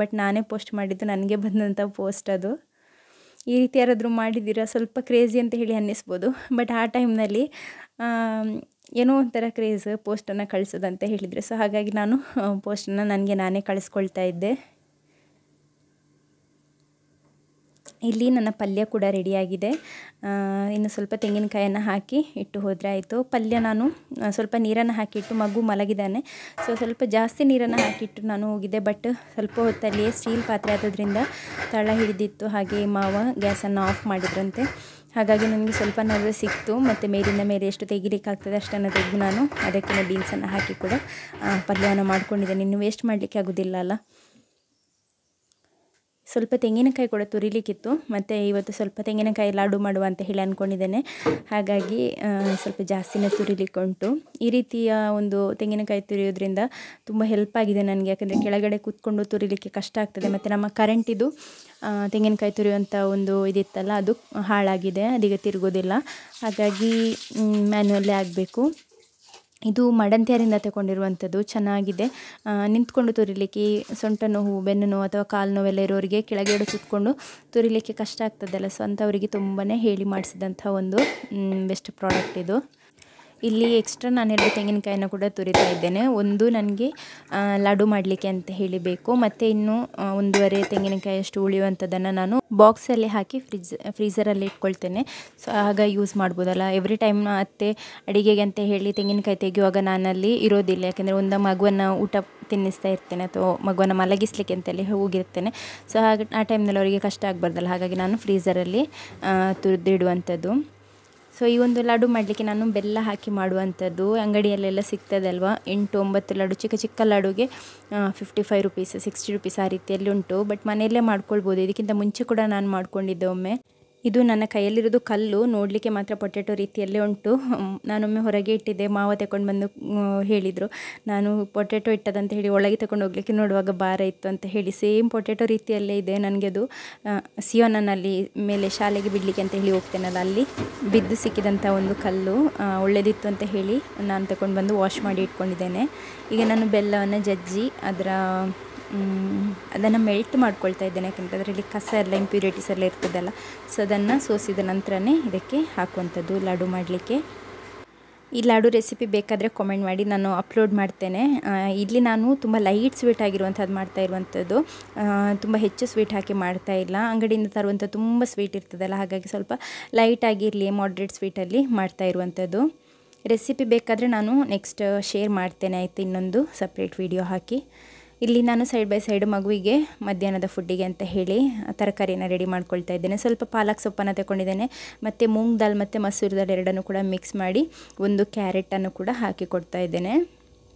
ಬಟ್ ನಾನೇ ಪೋಸ್ಟ್ ಮಾಡಿದ್ದು, ನನಗೆ ಬಂದಂಥ ಪೋಸ್ಟ್ ಅದು. ಈ ರೀತಿ ಯಾರಾದರೂ ಮಾಡಿದ್ದೀರಾ? ಸ್ವಲ್ಪ ಕ್ರೇಜಿ ಅಂತ ಹೇಳಿ ಅನ್ನಿಸ್ಬೋದು, ಬಟ್ ಆ ಟೈಮ್ನಲ್ಲಿ ಏನೋ ಒಂಥರ ಕ್ರೇಜ್ ಪೋಸ್ಟನ್ನು ಕಳಿಸೋದಂತ ಹೇಳಿದರೆ. ಸೊ ಹಾಗಾಗಿ ನಾನು ಪೋಸ್ಟನ್ನು ನನಗೆ ನಾನೇ ಕಳಿಸ್ಕೊಳ್ತಾ ಇದ್ದೆ. ಇಲ್ಲಿ ನನ್ನ ಪಲ್ಯ ಕೂಡ ರೆಡಿಯಾಗಿದೆ. ಇನ್ನು ಸ್ವಲ್ಪ ತೆಂಗಿನಕಾಯನ್ನು ಹಾಕಿ ಇಟ್ಟು ಹೋದರೆ ಆಯಿತು. ಪಲ್ಯ ನಾನು ಸ್ವಲ್ಪ ನೀರನ್ನು ಹಾಕಿಟ್ಟು, ಮಗು ಮಲಗಿದ್ದಾನೆ, ಸೊ ಸ್ವಲ್ಪ ಜಾಸ್ತಿ ನೀರನ್ನು ಹಾಕಿಟ್ಟು ನಾನು ಹೋಗಿದ್ದೆ. ಬಟ್ ಸ್ವಲ್ಪ ಹೊತ್ತಲ್ಲಿಯೇ ಸ್ಟೀಲ್ ಪಾತ್ರೆ ಆಗೋದ್ರಿಂದ ತಳ ಹಿಡಿದಿತ್ತು. ಹಾಗೆ ಮಾವ ಗ್ಯಾಸನ್ನು ಆಫ್ ಮಾಡಿದ್ರಂತೆ, ಹಾಗಾಗಿ ನನಗೆ ಸ್ವಲ್ಪ ನರ್ವಸ್ ಸಿಕ್ತು. ಮತ್ತು ಮೇಲಿಂದ ಮೇಲೆ ಎಷ್ಟು ತೆಗಿಲಿಕ್ಕಾಗ್ತದೆ ಅಷ್ಟನ್ನು ತೆಗೆದು ನಾನು ಅದಕ್ಕೆ ಬೀನ್ಸನ್ನು ಹಾಕಿ ಕೂಡ ಪಲ್ಯವನ್ನು ಮಾಡ್ಕೊಂಡಿದ್ದೇನೆ. ಇನ್ನು ವೇಸ್ಟ್ ಮಾಡಲಿಕ್ಕೆ ಆಗೋದಿಲ್ಲ ಅಲ್ಲ. ಸ್ವಲ್ಪ ತೆಂಗಿನಕಾಯಿ ಕೂಡ ತುರಿಲಿಕ್ಕಿತ್ತು, ಮತ್ತು ಇವತ್ತು ಸ್ವಲ್ಪ ತೆಂಗಿನಕಾಯಿ ಲಾಡು ಮಾಡುವ ಅಂತ ಹೇಳಿ ಅಂದ್ಕೊಂಡಿದ್ದೇನೆ. ಹಾಗಾಗಿ ಸ್ವಲ್ಪ ಜಾಸ್ತಿನೇ ತುರಿಲಿಕ್ಕೆ ಉಂಟು. ಈ ರೀತಿಯ ಒಂದು ತೆಂಗಿನಕಾಯಿ ತುರಿಯೋದ್ರಿಂದ ತುಂಬ ಹೆಲ್ಪ್ ಆಗಿದೆ ನನಗೆ. ಯಾಕಂದರೆ ಕೆಳಗಡೆ ಕೂತ್ಕೊಂಡು ತುರಿಲಿಕ್ಕೆ ಕಷ್ಟ ಆಗ್ತದೆ. ಮತ್ತು ನಮ್ಮ ಕರೆಂಟಿದು ತೆಂಗಿನಕಾಯಿ ತುರಿಯುವಂಥ ಒಂದು ಇದಿತ್ತಲ್ಲ, ಅದು ಹಾಳಾಗಿದೆ, ಅದೀಗ ತಿರುಗೋದಿಲ್ಲ. ಹಾಗಾಗಿ ಮ್ಯಾನ್ಯುವಲ್ಲೇ ಆಗಬೇಕು. ಇದು ಮಡಂತ್ಯಾರಿಂದ ತಗೊಂಡಿರುವಂಥದ್ದು, ಚೆನ್ನಾಗಿದೆ. ನಿಂತ್ಕೊಂಡು ತುರಿಲಿಕ್ಕೆ ಸೊಂಟ ನೋವು, ಬೆನ್ನು ನೋವು ಅಥವಾ ಕಾಲು ನೋವೆಲ್ಲ ಇರೋರಿಗೆ ಕೆಳಗಡೆ ಕೂತ್ಕೊಂಡು ತುರಿಲಿಕ್ಕೆ ಕಷ್ಟ ಆಗ್ತದಲ್ಲ, ಸೊ ಅಂಥವರಿಗೆ ತುಂಬಾ ಹೇಳಿ ಮಾಡಿಸಿದಂಥ ಒಂದು ಬೆಸ್ಟ್ ಪ್ರಾಡಕ್ಟ್ ಇದು. ಇಲ್ಲಿ ಎಕ್ಸ್ಟ್ರಾ ನಾನು 2 ತೆಂಗಿನಕಾಯಿನ ಕೂಡ ತುರಿತಾ ಇದ್ದೇನೆ. ಒಂದು ನನಗೆ ಲಾಡು ಮಾಡಲಿಕ್ಕೆ ಅಂತ ಹೇಳಿ ಬೇಕು, ಮತ್ತು ಇನ್ನು 1.5 ತೆಂಗಿನಕಾಯಿಯಷ್ಟು ಉಳಿಯುವಂಥದ್ದನ್ನು ನಾನು ಬಾಕ್ಸಲ್ಲಿ ಹಾಕಿ ಫ್ರೀಝರಲ್ಲಿ ಇಟ್ಕೊಳ್ತೇನೆ. ಸೊ ಆಗ ಯೂಸ್ ಮಾಡ್ಬೋದಲ್ಲ. ಎವ್ರಿ ಟೈಮ್ ಅತ್ತೆ ಅಡಿಗೆಗೆ ಅಂತ ಹೇಳಿ ತೆಂಗಿನಕಾಯಿ ತೆಗೆಯುವಾಗ ನಾನಲ್ಲಿ ಇರೋದಿಲ್ಲ. ಯಾಕೆಂದರೆ ಒಂದು ಮಗುವನ್ನು ಊಟ ತಿನ್ನಿಸ್ತಾ ಇರ್ತೇನೆ ಅಥವಾ ಮಗುವನ್ನು ಮಲಗಿಸ್ಲಿಕ್ಕೆ ಅಂತೇಳಿ ಹೋಗಿರ್ತೇನೆ. ಸೊ ಹಾಗೆ ಆ ಟೈಮ್ನಲ್ಲಿ ಅವರಿಗೆ ಕಷ್ಟ ಆಗಬಾರ್ದಲ್ಲ, ಹಾಗಾಗಿ ನಾನು ಫ್ರೀಝರಲ್ಲಿ ತುರಿದಿಡುವಂಥದ್ದು. ಸೊ ಈ ಒಂದು ಲಾಡು ಮಾಡಲಿಕ್ಕೆ ನಾನು ಬೆಲ್ಲ ಹಾಕಿ ಮಾಡುವಂಥದ್ದು. ಅಂಗಡಿಯಲ್ಲೆಲ್ಲ ಸಿಗ್ತದೆ ಅಲ್ವಾ, 8-9 ಲಾಡು, ಚಿಕ್ಕ ಲಾಡುಗೆ 55 ರೂಪೀಸ್ 60 ರೂಪೀಸ್ ಆ ರೀತಿಯಲ್ಲಿ ಉಂಟು. ಬಟ್ ಮನೆಯಲ್ಲೇ ಮಾಡ್ಕೊಳ್ಬೋದು. ಇದಕ್ಕಿಂತ ಮುಂಚೆ ಕೂಡ ನಾನು ಮಾಡ್ಕೊಂಡಿದ್ದೆ ಒಮ್ಮೆ. ಇದು ನನ್ನ ಕೈಯಲ್ಲಿರೋದು ಕಲ್ಲು, ನೋಡಲಿಕ್ಕೆ ಮಾತ್ರ ಪೊಟೆಟೊ ರೀತಿಯಲ್ಲೇ ಉಂಟು. ನಾನೊಮ್ಮೆ ಹೊರಗೆ ಇಟ್ಟಿದ್ದೆ, ಮಾವ ತಗೊಂಡು ಬಂದು ಹೇಳಿದರು ನಾನು ಪೊಟೆಟೊ ಇಟ್ಟದಂತ ಹೇಳಿ. ಒಳಗೆ ತಗೊಂಡು ಹೋಗ್ಲಿಕ್ಕೆ ನೋಡುವಾಗ ಭಾರ ಇತ್ತು ಅಂತ ಹೇಳಿ. ಸೇಮ್ ಪೊಟೆಟೊ ರೀತಿಯಲ್ಲೇ ಇದೆ. ನನಗೆ ಅದು ಸಿಯೋನಲ್ಲಿ ಮೇಲೆ ಶಾಲೆಗೆ ಬಿಡಲಿಕ್ಕೆ ಅಂತ ಹೇಳಿ ಹೋಗ್ತೇನಲ್ಲ, ಅಲ್ಲಿ ಬಿದ್ದು ಸಿಕ್ಕಿದಂಥ ಒಂದು ಕಲ್ಲು, ಒಳ್ಳೆದಿತ್ತು ಅಂತ ಹೇಳಿ ನಾನು ತಗೊಂಡು ಬಂದು ವಾಶ್ ಮಾಡಿ ಇಟ್ಕೊಂಡಿದ್ದೇನೆ. ಈಗ ನಾನು ಬೆಲ್ಲವನ್ನು ಜಜ್ಜಿ ಅದರ ಅದನ್ನು ಮೆಲ್ಟ್ ಮಾಡ್ಕೊಳ್ತಾ ಇದ್ದೇನೆ, ಯಾಕೆಂದರೆ ಅದರಲ್ಲಿ ಕಸ ಎಲ್ಲ ಇಂಪ್ಯೂರಿಟೀಸ್ ಎಲ್ಲ ಇರ್ತದಲ್ಲ. ಸೊ ಅದನ್ನು ಸೋಸಿದ ನಂತರನೇ ಇದಕ್ಕೆ ಹಾಕುವಂಥದ್ದು ಲಾಡು ಮಾಡಲಿಕ್ಕೆ. ಈ ಲಾಡು ರೆಸಿಪಿ ಬೇಕಾದರೆ ಕಾಮೆಂಟ್ ಮಾಡಿ, ನಾನು ಅಪ್ಲೋಡ್ ಮಾಡ್ತೇನೆ. ಇಲ್ಲಿ ನಾನು ತುಂಬ ಲೈಟ್ ಸ್ವೀಟ್ ಆಗಿರುವಂಥದ್ದು ಮಾಡ್ತಾ ಇರುವಂಥದ್ದು, ತುಂಬ ಹೆಚ್ಚು ಸ್ವೀಟ್ ಹಾಕಿ ಮಾಡ್ತಾ ಇಲ್ಲ. ಅಂಗಡಿಯಿಂದ ತರುವಂಥ ತುಂಬ ಸ್ವೀಟ್ ಇರ್ತದಲ್ಲ, ಹಾಗಾಗಿ ಸ್ವಲ್ಪ ಲೈಟ್ ಆಗಿರಲಿ, ಮಾಡ್ರೇಟ್ ಸ್ವೀಟಲ್ಲಿ ಮಾಡ್ತಾ ಇರುವಂಥದ್ದು. ರೆಸಿಪಿ ಬೇಕಾದರೆ ನಾನು ನೆಕ್ಸ್ಟ್ ಶೇರ್ ಮಾಡ್ತೇನೆ ಆಯಿತು, ಇನ್ನೊಂದು ಸಪ್ರೇಟ್ ವಿಡಿಯೋ ಹಾಕಿ. ಇಲ್ಲಿ ನಾನು ಸೈಡ್ ಬೈ ಸೈಡ್ ಮಗುವಿಗೆ ಮಧ್ಯಾಹ್ನದ ಫುಡ್ಡಿಗೆ ಅಂತ ಹೇಳಿ ತರಕಾರಿನ ರೆಡಿ ಮಾಡ್ಕೊಳ್ತಾ ಇದ್ದೇನೆ. ಸ್ವಲ್ಪ ಪಾಲಕ್ ಸೊಪ್ಪನ್ನು ತಗೊಂಡಿದ್ದೇನೆ, ಮತ್ತು ಮೂಂಗ್ ದಾಲ್ ಮತ್ತು ಮಸೂರ್ ದಾಲ್ ಎರಡನ್ನು ಕೂಡ ಮಿಕ್ಸ್ ಮಾಡಿ ಒಂದು ಕ್ಯಾರೆಟನ್ನು ಕೂಡ ಹಾಕಿ ಕೊಡ್ತಾ ಇದ್ದೇನೆ.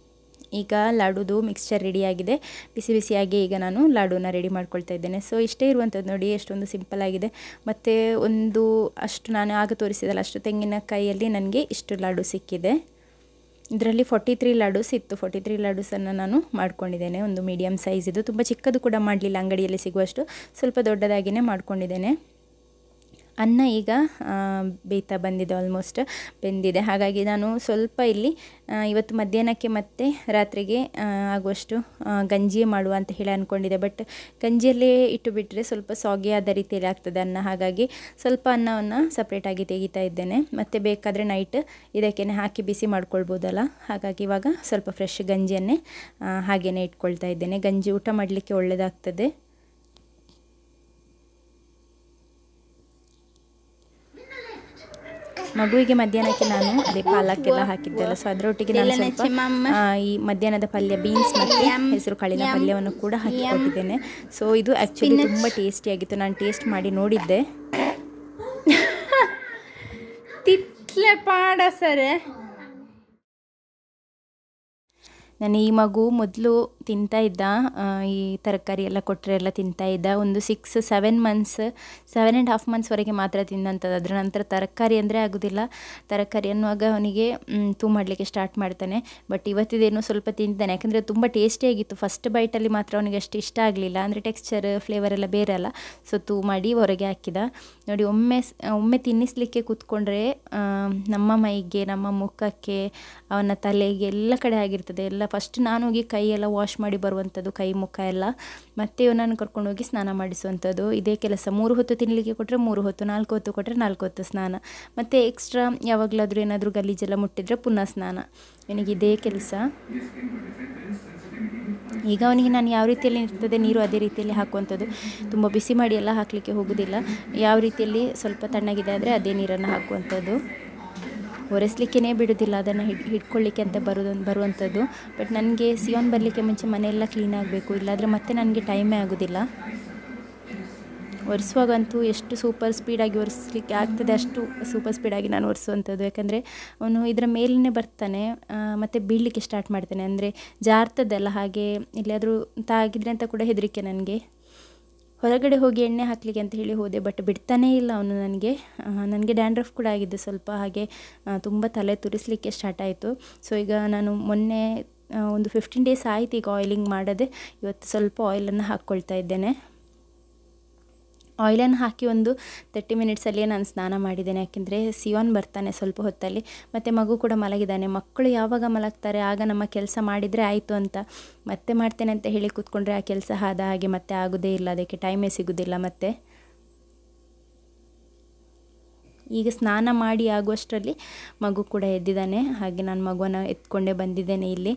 ಈಗ ಲಾಡುದು ಮಿಕ್ಸ್ಚರ್ ರೆಡಿಯಾಗಿದೆ. ಬಿಸಿ ಬಿಸಿಯಾಗಿ ಈಗ ನಾನು ಲಾಡೂನ ರೆಡಿ ಮಾಡ್ಕೊಳ್ತಾ ಇದ್ದೇನೆ. ಸೊ ಇಷ್ಟೇ ಇರುವಂಥದ್ದು ನೋಡಿ, ಎಷ್ಟೊಂದು ಸಿಂಪಲ್ ಆಗಿದೆ. ಮತ್ತು ಒಂದು ಅಷ್ಟು ನಾನು ಆಗ ತೋರಿಸಿದಲ್ಲ ಅಷ್ಟು ತೆಂಗಿನಕಾಯಿಯಲ್ಲಿ ನನಗೆ ಇಷ್ಟು ಲಾಡು ಸಿಕ್ಕಿದೆ. ಇದರಲ್ಲಿ 43 ಲಾಡೂಸ್ ಇತ್ತು. 43 ಲಾಡೂಸನ್ನು ನಾನು ಮಾಡ್ಕೊಂಡಿದ್ದೇನೆ. ಒಂದು ಮೀಡಿಯಮ್ ಸೈಜ್ ಇದು, ತುಂಬ ಚಿಕ್ಕದು ಕೂಡ ಮಾಡಲಿಲ್ಲ, ಅಂಗಡಿಯಲ್ಲಿ ಸಿಗುವಷ್ಟು ಸ್ವಲ್ಪ ದೊಡ್ಡದಾಗಿಯೇ ಮಾಡ್ಕೊಂಡಿದ್ದೇನೆ. ಅನ್ನ ಈಗ ಬೇಯ್ತಾ ಬಂದಿದೆ, ಆಲ್ಮೋಸ್ಟ್ ಬೆಂದಿದೆ. ಹಾಗಾಗಿ ನಾನು ಸ್ವಲ್ಪ ಇಲ್ಲಿ ಇವತ್ತು ಮಧ್ಯಾಹ್ನಕ್ಕೆ ಮತ್ತು ರಾತ್ರಿಗೆ ಆಗುವಷ್ಟು ಗಂಜಿಯೇ ಮಾಡುವ ಅಂತ ಹೇಳಿ ಅಂದ್ಕೊಂಡಿದ್ದೆ. ಬಟ್ ಗಂಜಿಯಲ್ಲೇ ಇಟ್ಟು ಬಿಟ್ಟರೆ ಸ್ವಲ್ಪ ಸೊಗೆಯಾದ ರೀತಿಯಲ್ಲಿ ಆಗ್ತದೆ ಅನ್ನ, ಹಾಗಾಗಿ ಸ್ವಲ್ಪ ಅನ್ನವನ್ನು ಸಪ್ರೇಟಾಗಿ ತೆಗಿತಾ ಇದ್ದೇನೆ. ಮತ್ತು ಬೇಕಾದರೆ ನೈಟ್ ಇದಕ್ಕೆ ಹಾಕಿ ಬಿಸಿ ಮಾಡ್ಕೊಳ್ಬೋದಲ್ಲ, ಹಾಗಾಗಿ ಇವಾಗ ಸ್ವಲ್ಪ ಫ್ರೆಶ್ ಗಂಜಿಯನ್ನೇ ಹಾಗೇ ಇಟ್ಕೊಳ್ತಾ ಇದ್ದೇನೆ. ಗಂಜಿ ಊಟ ಮಾಡಲಿಕ್ಕೆ ಒಳ್ಳೆಯದಾಗ್ತದೆ. ಮಗುವಿಗೆ ಮಧ್ಯಾಹ್ನಕ್ಕೆ ನಾನು ಅದೇ ಪಾಲಕ್ಕೆಲ್ಲ ಹಾಕಿದ್ದೆಲ್ಲ, ಸೊ ಅದರೊಟ್ಟಿಗೆ ನಾನು ಸ್ವಲ್ಪ ಈ ಮಧ್ಯಾಹ್ನದ ಪಲ್ಯ ಬೀನ್ಸ್ ಮತ್ತು ಹೆಸರು ಕಾಳಿನ ಪಲ್ಯವನ್ನು ಕೂಡ ಹಾಕಿಕೊಟ್ಟಿದ್ದೇನೆ. ಸೊ ಇದು ಆ್ಯಕ್ಚುಲಿ ತುಂಬ ಟೇಸ್ಟಿಯಾಗಿತ್ತು, ನಾನು ಟೇಸ್ಟ್ ಮಾಡಿ ನೋಡಿದ್ದೆ. ತಿಟ್ಲೆ ಪಾಡ ಸರೆ ನಾನು ಈ ಮಗು ಮೊದಲು ತಿಂತಾ ಇದ್ದ, ಈ ತರಕಾರಿ ಎಲ್ಲ ಕೊಟ್ಟರೆ ಎಲ್ಲ ತಿಂತಾ ಇದ್ದ. ಒಂದು 6-7 ಮಂತ್ಸ್ 7.5 ಮಂತ್ಸ್ವರೆಗೆ ಮಾತ್ರ ತಿಂದಂಥದ್ದು. ಅದರ ನಂತರ ತರಕಾರಿ ಅಂದರೆ ಆಗೋದಿಲ್ಲ. ತರಕಾರಿ ಅನ್ನುವಾಗ ಅವನಿಗೆ ತೂ ಮಾಡಲಿಕ್ಕೆ ಸ್ಟಾರ್ಟ್ ಮಾಡ್ತಾನೆ. ಬಟ್ ಇವತ್ತಿದೇನು ಸ್ವಲ್ಪ ತಿಂತಾನೆ, ಯಾಕಂದರೆ ತುಂಬ ಟೇಸ್ಟಿಯಾಗಿತ್ತು. ಫಸ್ಟ್ ಬೈಟಲ್ಲಿ ಮಾತ್ರ ಅವನಿಗೆ ಅಷ್ಟು ಇಷ್ಟ ಆಗಲಿಲ್ಲ, ಅಂದರೆ ಟೆಕ್ಸ್ಚರ್ ಫ್ಲೇವರ್ ಎಲ್ಲ ಬೇರೆ ಅಲ್ಲ. ಸೊ ತೂ ಮಾಡಿ ಹೊರಗೆ ಹಾಕಿದ. ನೋಡಿ, ಒಮ್ಮೆ ತಿನ್ನಿಸಲಿಕ್ಕೆ ಕೂತ್ಕೊಂಡ್ರೆ ನಮ್ಮ ಮೈಗೆ, ನಮ್ಮ ಮುಖಕ್ಕೆ, ಅವನ ತಲೆಗೆ ಎಲ್ಲ ಕಡೆ ಆಗಿರ್ತದೆ. ಎಲ್ಲ ಫಸ್ಟ್ ನಾನು ಹೋಗಿ ಕೈಯೆಲ್ಲ ವಾಶ್ ಮಾಡಿ ಬರುವಂಥದ್ದು, ಕೈ ಮುಖ ಎಲ್ಲ. ಮತ್ತು ಇವನನ್ನು ಕರ್ಕೊಂಡೋಗಿ ಸ್ನಾನ ಮಾಡಿಸುವಂಥದ್ದು, ಇದೇ ಕೆಲಸ. 3 ಹೊತ್ತು ತಿನ್ನಲಿಕ್ಕೆ ಕೊಟ್ಟರೆ 3 ಹೊತ್ತು, 4 ಹೊತ್ತು ಕೊಟ್ಟರೆ 4 ಹೊತ್ತು ಸ್ನಾನ. ಮತ್ತು ಎಕ್ಸ್ಟ್ರಾ ಯಾವಾಗಲಾದರೂ ಏನಾದರೂ ಗಲೀಜೆಲ್ಲ ಮುಟ್ಟಿದರೆ ಪುನಃ ಸ್ನಾನ. ಇವನಿಗೆ ಇದೇ ಕೆಲಸ. ಈಗ ಅವನಿಗೆ ನಾನು ಯಾವ ರೀತಿಯಲ್ಲಿ ಇರ್ತದೆ ನೀರು ಅದೇ ರೀತಿಯಲ್ಲಿ ಹಾಕುವಂಥದ್ದು. ತುಂಬ ಬಿಸಿ ಮಾಡಿ ಎಲ್ಲ ಹಾಕಲಿಕ್ಕೆ ಹೋಗೋದಿಲ್ಲ. ಯಾವ ರೀತಿಯಲ್ಲಿ ಸ್ವಲ್ಪ ತಣ್ಣಗಿದೆ ಆದರೆ ಅದೇ ನೀರನ್ನು ಹಾಕುವಂಥದ್ದು. ಒರೆಸಲಿಕ್ಕೇ ಬಿಡೋದಿಲ್ಲ, ಅದನ್ನು ಹಿಡ್ಕೊಳ್ಳಿಕ್ಕೆ ಅಂತ ಬರುವಂಥದ್ದು. ಬಟ್ ನನಗೆ ಸಿಯೋನ್ ಬರಲಿಕ್ಕೆ ಮುಂಚೆ ಮನೆಯೆಲ್ಲ ಕ್ಲೀನ್ ಆಗಬೇಕು, ಇಲ್ಲಾಂದರೆ ಮತ್ತೆ ನನಗೆ ಟೈಮೇ ಆಗೋದಿಲ್ಲ. ಒರೆಸುವಾಗಂತೂ ಎಷ್ಟು ಸೂಪರ್ ಸ್ಪೀಡಾಗಿ ಒರೆಸಲಿಕ್ಕೆ ಆಗ್ತದೆ ಅಷ್ಟು ಸೂಪರ್ ಸ್ಪೀಡಾಗಿ ನಾನು ಒರೆಸುವಂಥದ್ದು. ಯಾಕಂದರೆ ಅವನು ಇದರ ಮೇಲೇ ಬರ್ತಾನೆ ಮತ್ತು ಬೀಳಲಿಕ್ಕೆ ಸ್ಟಾರ್ಟ್ ಮಾಡ್ತಾನೆ, ಅಂದರೆ ಜಾರ್ತದಲ್ಲ. ಹಾಗೆ ಎಲ್ಲಿಯಾದರೂ ತಾಗಿದ್ರೆ ಅಂತ ಕೂಡ ಹೆದರಿಕೆ ನನಗೆ. ಹೊರಗಡೆ ಹೋಗಿ ಎಣ್ಣೆ ಹಾಕಲಿಕ್ಕೆ ಅಂತ ಹೇಳಿ ಹೋದೆ, ಬಟ್ ಬಿಡ್ತಾನೇ ಇಲ್ಲ ಅವನು. ನನಗೆ ಡ್ಯಾಂಡ್ರಫ್ ಕೂಡ ಆಗಿದೆ ಸ್ವಲ್ಪ, ಹಾಗೆ ತುಂಬ ತಲೆ ತುರಿಸಲಿಕ್ಕೆ ಸ್ಟಾರ್ಟ್ ಆಯಿತು. ಸೊ ಈಗ ನಾನು ಮೊನ್ನೆ ಒಂದು 15 ಡೇಸ್ ಆಯಿತು ಈಗ ಆಯಿಲಿಂಗ್ ಮಾಡದೆ. ಇವತ್ತು ಸ್ವಲ್ಪ ಆಯಿಲನ್ನು ಹಾಕ್ಕೊಳ್ತಾ ಇದ್ದೇನೆ. ಆಯಿಲನ್ನು ಹಾಕಿ ಒಂದು 30 ಮಿನಿಟ್ಸಲ್ಲಿಯೇ ನಾನು ಸ್ನಾನ ಮಾಡಿದ್ದೇನೆ. ಯಾಕೆಂದರೆ ಸಿಯೋನ್ ಬರ್ತಾನೆ ಸ್ವಲ್ಪ ಹೊತ್ತಲ್ಲಿ, ಮತ್ತು ಮಗು ಕೂಡ ಮಲಗಿದ್ದಾನೆ. ಮಕ್ಕಳು ಯಾವಾಗ ಮಲಗ್ತಾರೆ ಆಗ ನಮ್ಮ ಕೆಲಸ ಮಾಡಿದರೆ ಆಯಿತು ಅಂತ. ಮತ್ತೆ ಮಾಡ್ತೇನೆ ಅಂತ ಹೇಳಿ ಕೂತ್ಕೊಂಡ್ರೆ ಆ ಕೆಲಸ ಆದ ಹಾಗೆ ಮತ್ತೆ ಆಗೋದೇ ಇಲ್ಲ, ಅದಕ್ಕೆ ಟೈಮೇ ಸಿಗೋದಿಲ್ಲ. ಮತ್ತು ಈಗ ಸ್ನಾನ ಮಾಡಿ ಆಗುವಷ್ಟರಲ್ಲಿ ಮಗು ಕೂಡ ಎದ್ದಿದ್ದಾನೆ. ಹಾಗೆ ನಾನು ಮಗುವನ್ನು ಎತ್ಕೊಂಡೇ ಬಂದಿದ್ದೇನೆ. ಇಲ್ಲಿ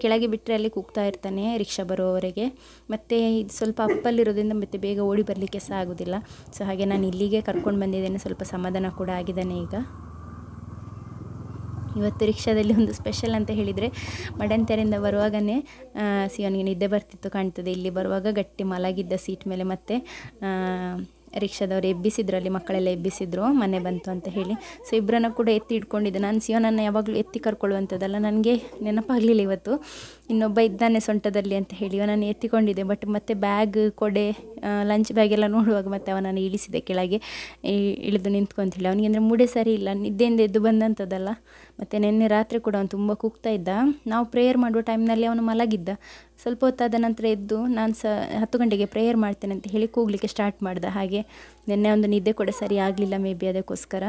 ಕೆಳಗೆ ಬಿಟ್ಟರೆ ಅಲ್ಲಿ ಕೂಗ್ತಾ ಇರ್ತಾನೆ ರಿಕ್ಷಾ ಬರುವವರೆಗೆ. ಮತ್ತು ಇದು ಸ್ವಲ್ಪ ಅಪ್ಪಲ್ಲಿರೋದ್ರಿಂದ ಮತ್ತು ಬೇಗ ಓಡಿ ಬರಲಿಕ್ಕೆ ಸಹ ಆಗೋದಿಲ್ಲ. ಸೊ ಹಾಗೆ ನಾನು ಇಲ್ಲಿಗೆ ಕರ್ಕೊಂಡು ಬಂದಿದ್ದೇನೆ. ಸ್ವಲ್ಪ ಸಮಾಧಾನ ಕೂಡ ಆಗಿದ್ದಾನೆ ಈಗ. ಇವತ್ತು ರಿಕ್ಷಾದಲ್ಲಿ ಒಂದು ಸ್ಪೆಷಲ್ ಅಂತ ಹೇಳಿದರೆ, ಮಡಂತೆರಿಂದ ಬರುವಾಗಲೇ ಸಿಯೋನಿಗೆ ನಿದ್ದೆ ಬರ್ತಿತ್ತು ಕಾಣ್ತದೆ. ಇಲ್ಲಿ ಬರುವಾಗ ಗಟ್ಟಿ ಮಲಗಿದ್ದ ಸೀಟ್ ಮೇಲೆ. ಮತ್ತು ರಿಕ್ಷಾದವರು ಎಬ್ಬಿಸಿದ್ರು, ಅಲ್ಲಿ ಮಕ್ಕಳೆಲ್ಲ ಎಬ್ಬಿಸಿದ್ರು ಮನೆ ಬಂತು ಅಂತ ಹೇಳಿ. ಸೊ ಇಬ್ಬರನ್ನು ಕೂಡ ಎತ್ತಿ ಇಟ್ಕೊಂಡಿದ್ದೆ. ನಾನು ಸಿಯೋನನ್ನು ಯಾವಾಗಲೂ ಎತ್ತಿ ಕರ್ಕೊಳ್ಳುವಂಥದ್ದಲ್ಲ, ನನಗೆ ನೆನಪಾಗಲಿಲ್ಲ ಇವತ್ತು ಇನ್ನೊಬ್ಬ ಇದ್ದಾನೆ ಸೊಂಟದಲ್ಲಿ ಅಂತ ಹೇಳಿ ಅವನನ್ನು ಎತ್ತಿಕೊಂಡಿದ್ದೆ. ಬಟ್ ಮತ್ತೆ ಬ್ಯಾಗ್, ಕೊಡೆ, ಲಂಚ್ ಬ್ಯಾಗ್ ಎಲ್ಲ ನೋಡುವಾಗ ಮತ್ತೆ ಅವನನ್ನು ಇಳಿಸಿದೆ ಕೆಳಗೆ. ಇಳಿದು ನಿಂತ್ಕೊಂತಿಲ್ಲ, ಅವನಿಗೆ ಅಂದರೆ ಮೂಡೆ ಸರಿ ಇಲ್ಲ, ನಿದ್ದೆಯಿಂದ ಎದ್ದು ಬಂದಂಥದ್ದಲ್ಲ. ಮತ್ತು ನಿನ್ನೆ ರಾತ್ರಿ ಕೂಡ ಅವನು ತುಂಬ ಕೂಗ್ತಾ ಇದ್ದ. ನಾವು ಪ್ರೇಯರ್ ಮಾಡುವ ಟೈಮ್ನಲ್ಲಿ ಅವನು ಮಲಗಿದ್ದ. ಸ್ವಲ್ಪ ಹೊತ್ತಾದ ನಂತರ ಎದ್ದು ನಾನು 10 ಗಂಟೆಗೆ ಪ್ರೇಯರ್ ಮಾಡ್ತೇನೆ ಅಂತ ಹೇಳಿ ಕೂಗಲಿಕ್ಕೆ ಸ್ಟಾರ್ಟ್ ಮಾಡ್ದೆ. ಹಾಗೆ ನಿನ್ನೆ ಒಂದು ನಿದ್ದೆ ಕೂಡ ಸರಿ ಆಗಲಿಲ್ಲ, ಮೇ ಬಿ ಅದಕ್ಕೋಸ್ಕರ.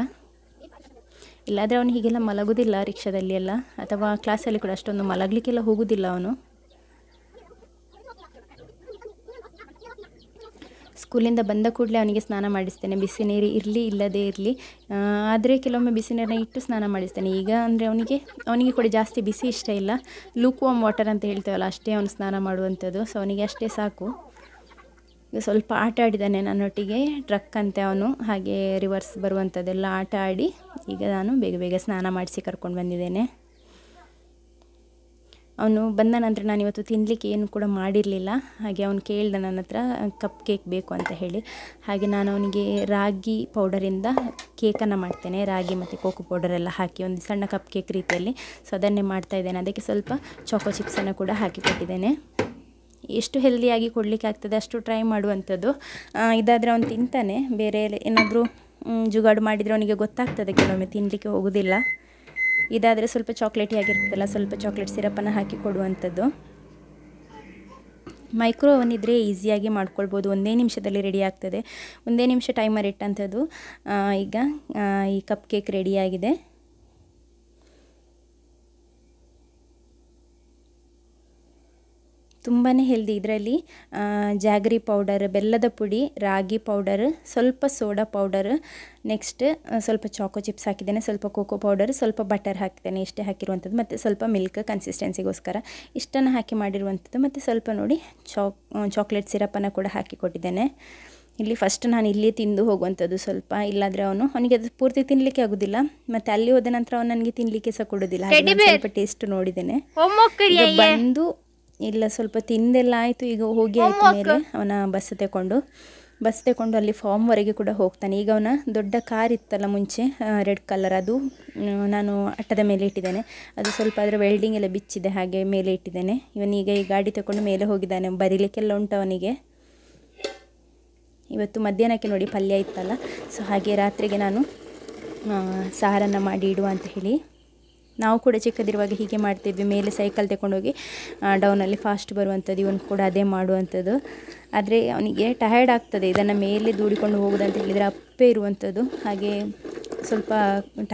ಇಲ್ಲಾದರೆ ಅವನು ಹೀಗೆಲ್ಲ ಮಲಗೋದಿಲ್ಲ ರಿಕ್ಷಾದಲ್ಲಿ ಎಲ್ಲ, ಅಥವಾ ಕ್ಲಾಸಲ್ಲಿ ಕೂಡ ಅಷ್ಟೊಂದು ಮಲಗಲಿಕ್ಕೆಲ್ಲ ಹೋಗೋದಿಲ್ಲ ಅವನು. ಸ್ಕೂಲಿಂದ ಬಂದ ಕೂಡಲೇ ಅವನಿಗೆ ಸ್ನಾನ ಮಾಡಿಸ್ತೇನೆ, ಬಿಸಿ ನೀರು ಇರಲಿ ಇಲ್ಲದೇ ಇರಲಿ. ಆದರೆ ಕೆಲವೊಮ್ಮೆ ಬಿಸಿ ನೀರನ್ನ ಇಟ್ಟು ಸ್ನಾನ ಮಾಡಿಸ್ತೇನೆ. ಈಗ ಅಂದರೆ ಅವನಿಗೆ ಕೂಡ ಜಾಸ್ತಿ ಬಿಸಿ ಇಷ್ಟ ಇಲ್ಲ, ಲೂಕ್ ವಾಮ್ ವಾಟರ್ ಅಂತ ಹೇಳ್ತೇವಲ್ಲ ಅಷ್ಟೇ ಅವನು ಸ್ನಾನ ಮಾಡುವಂಥದ್ದು. ಸೊ ಅವನಿಗೆ ಅಷ್ಟೇ ಸಾಕು. ಈಗ ಸ್ವಲ್ಪ ಆಟ ಆಡಿದ್ದಾನೆ ನನ್ನೊಟ್ಟಿಗೆ, ಟ್ರಕ್ ಅಂತೆ ಅವನು, ಹಾಗೆ ರಿವರ್ಸ್ ಬರುವಂಥದ್ದೆಲ್ಲ ಆಟ ಆಡಿ ಈಗ ನಾನು ಬೇಗ ಬೇಗ ಸ್ನಾನ ಮಾಡಿಸಿ ಕರ್ಕೊಂಡು ಬಂದಿದ್ದೇನೆ. ಅವನು ಬಂದ ನಂತರ ನಾನು ಇವತ್ತು ತಿನ್ನಲಿಕ್ಕೆ ಏನು ಕೂಡ ಮಾಡಿರಲಿಲ್ಲ. ಹಾಗೆ ಅವನು ಕೇಳ್ದ ನನ್ನ ಹತ್ರ ಕಪ್ ಕೇಕ್ ಬೇಕು ಅಂತ ಹೇಳಿ. ಹಾಗೆ ನಾನು ಅವನಿಗೆ ರಾಗಿ ಪೌಡರಿಂದ ಕೇಕನ್ನು ಮಾಡ್ತೇನೆ, ರಾಗಿ ಮತ್ತು ಕೋಕೋ ಪೌಡರೆಲ್ಲ ಹಾಕಿ ಒಂದು ಸಣ್ಣ ಕಪ್ ಕೇಕ್ ರೀತಿಯಲ್ಲಿ. ಸೊ ಅದನ್ನೇ ಮಾಡ್ತಾಯಿದ್ದೇನೆ. ಅದಕ್ಕೆ ಸ್ವಲ್ಪ ಚಾಕೋ ಚಿಪ್ಸನ್ನು ಕೂಡ ಹಾಕಿ ಕೊಟ್ಟಿದ್ದೇನೆ. ಎಷ್ಟು ಹೆಲ್ದಿಯಾಗಿ ಕೊಡಲಿಕ್ಕೆ ಆಗ್ತದೆ ಅಷ್ಟು ಟ್ರೈ ಮಾಡುವಂಥದ್ದು. ಇದಾದರೆ ಅವನು ತಿಂತಾನೆ. ಬೇರೆ ಏನಾದರೂ ಜುಗಾಡು ಮಾಡಿದರೆ ಅವನಿಗೆ ಗೊತ್ತಾಗ್ತದೆ, ಕೆಲವೊಮ್ಮೆ ತಿನ್ನಲಿಕ್ಕೆ ಹೋಗೋದಿಲ್ಲ. ಇದಾದರೆ ಸ್ವಲ್ಪ ಚಾಕ್ಲೇಟಿ ಆಗಿರ್ತದಲ್ಲ, ಸ್ವಲ್ಪ ಚಾಕ್ಲೇಟ್ ಸಿರಪನ್ನು ಹಾಕಿ ಕೊಡುವಂಥದ್ದು. ಮೈಕ್ರೋ ಓವನ್ ಇದ್ದರೆ ಈಸಿಯಾಗಿ ಮಾಡ್ಕೊಳ್ಬೋದು, 1 ನಿಮಿಷದಲ್ಲಿ ರೆಡಿ ಆಗ್ತದೆ. 1 ನಿಮಿಷ ಟೈಮರ್ ಇಟ್ಟಂಥದ್ದು. ಈಗ ಈ ಕಪ್ ಕೇಕ್ ರೆಡಿಯಾಗಿದೆ. ತುಂಬಾ ಹೆಲ್ದಿ. ಇದರಲ್ಲಿ ಜಾಗರಿ ಪೌಡರ್, ಬೆಲ್ಲದ ಪುಡಿ, ರಾಗಿ ಪೌಡರ್, ಸ್ವಲ್ಪ ಸೋಡಾ ಪೌಡರ್, ನೆಕ್ಸ್ಟ್ ಸ್ವಲ್ಪ ಚಾಕೋ ಚಿಪ್ಸ್ ಹಾಕಿದ್ದೇನೆ, ಸ್ವಲ್ಪ ಕೋಕೋ ಪೌಡರ್, ಸ್ವಲ್ಪ ಬಟರ್ ಹಾಕಿದ್ದೇನೆ. ಇಷ್ಟೇ ಹಾಕಿರುವಂಥದ್ದು. ಮತ್ತು ಸ್ವಲ್ಪ ಮಿಲ್ಕ್ ಕನ್ಸಿಸ್ಟೆನ್ಸಿಗೋಸ್ಕರ ಇಷ್ಟನ್ನು ಹಾಕಿ ಮಾಡಿರುವಂಥದ್ದು. ಮತ್ತು ಸ್ವಲ್ಪ ನೋಡಿ ಚಾಕ್ಲೇಟ್ ಸಿರಪನ್ನು ಕೂಡ ಹಾಕಿ ಕೊಟ್ಟಿದ್ದೇನೆ. ಇಲ್ಲಿ ಫಸ್ಟ್ ನಾನು ಇಲ್ಲಿ ತಿಂದು ಹೋಗುವಂಥದ್ದು ಸ್ವಲ್ಪ, ಇಲ್ಲಾಂದರೆ ಅವನಿಗೆ ಅದು ಪೂರ್ತಿ ತಿನ್ನಲಿಕ್ಕೆ ಆಗೋದಿಲ್ಲ. ಮತ್ತು ಅಲ್ಲಿ ಹೋದ ನಂತರ ಅವನು ನನಗೆ ತಿನ್ನಲಿಕ್ಕೆ ಸಹ ಕೊಡೋದಿಲ್ಲ. ಹಾಗೆ ಸ್ವಲ್ಪ ಟೇಸ್ಟ್ ನೋಡಿದ್ದೇನೆ. ಬಂದು ಇಲ್ಲ ಸ್ವಲ್ಪ ತಿಂದೆಲ್ಲ ಆಯಿತು. ಈಗ ಹೋಗಿ ಆಯಿತು ಮೇಲೆ ಅವನ ಬಸ್ ತಗೊಂಡು ಅಲ್ಲಿ ಫಾರ್ಮ್ವರೆಗೆ ಕೂಡ ಹೋಗ್ತಾನೆ. ಈಗ ಅವನ ದೊಡ್ಡ ಕಾರ್ ಇತ್ತಲ್ಲ ಮುಂಚೆ ರೆಡ್ ಕಲರ್, ಅದು ನಾನು ಅಟ್ಟದ ಮೇಲೆ ಇಟ್ಟಿದ್ದೇನೆ. ಅದು ಸ್ವಲ್ಪ ಅದರ ವೆಲ್ಡಿಂಗ್ ಎಲ್ಲ ಬಿಚ್ಚಿದೆ, ಹಾಗೆ ಮೇಲೆ ಇಟ್ಟಿದ್ದೇನೆ. ಇವನೀಗ ಈ ಗಾಡಿ ತಗೊಂಡು ಮೇಲೆ ಹೋಗಿದ್ದಾನೆ. ಬರೀಲಿಕ್ಕೆಲ್ಲ ಉಂಟು ಅವನಿಗೆ. ಇವತ್ತು ಮಧ್ಯಾಹ್ನಕ್ಕೆ ನೋಡಿ ಪಲ್ಯ ಇತ್ತಲ್ಲ, ಸೊ ಹಾಗೆ ರಾತ್ರಿಗೆ ನಾನು ಸಾರನ್ನು ಮಾಡಿ ಇಡುವ ಅಂತ ಹೇಳಿ. ನಾವು ಕೂಡ ಚಿಕ್ಕದಿರುವಾಗ ಹೀಗೆ ಮಾಡ್ತಿದ್ವಿ. ಮೇಲೆ ಸೈಕಲ್ ತಗೊಂಡೋಗಿ ಡೌನಲ್ಲಿ ಫಾಸ್ಟ್ ಬರುವಂಥದ್ದು. ಇವನು ಕೂಡ ಅದೇ ಮಾಡುವಂಥದ್ದು. ಆದರೆ ಅವನಿಗೆ ಟಯರ್ಡ್ ಆಗ್ತದೆ ಇದನ್ನು ಮೇಲೆ ದೂಡಿಕೊಂಡು ಹೋಗೋದಂತ ಹೇಳಿದರೆ, ಅಪ್ಪೇ ಇರುವಂಥದ್ದು. ಹಾಗೆ ಸ್ವಲ್ಪ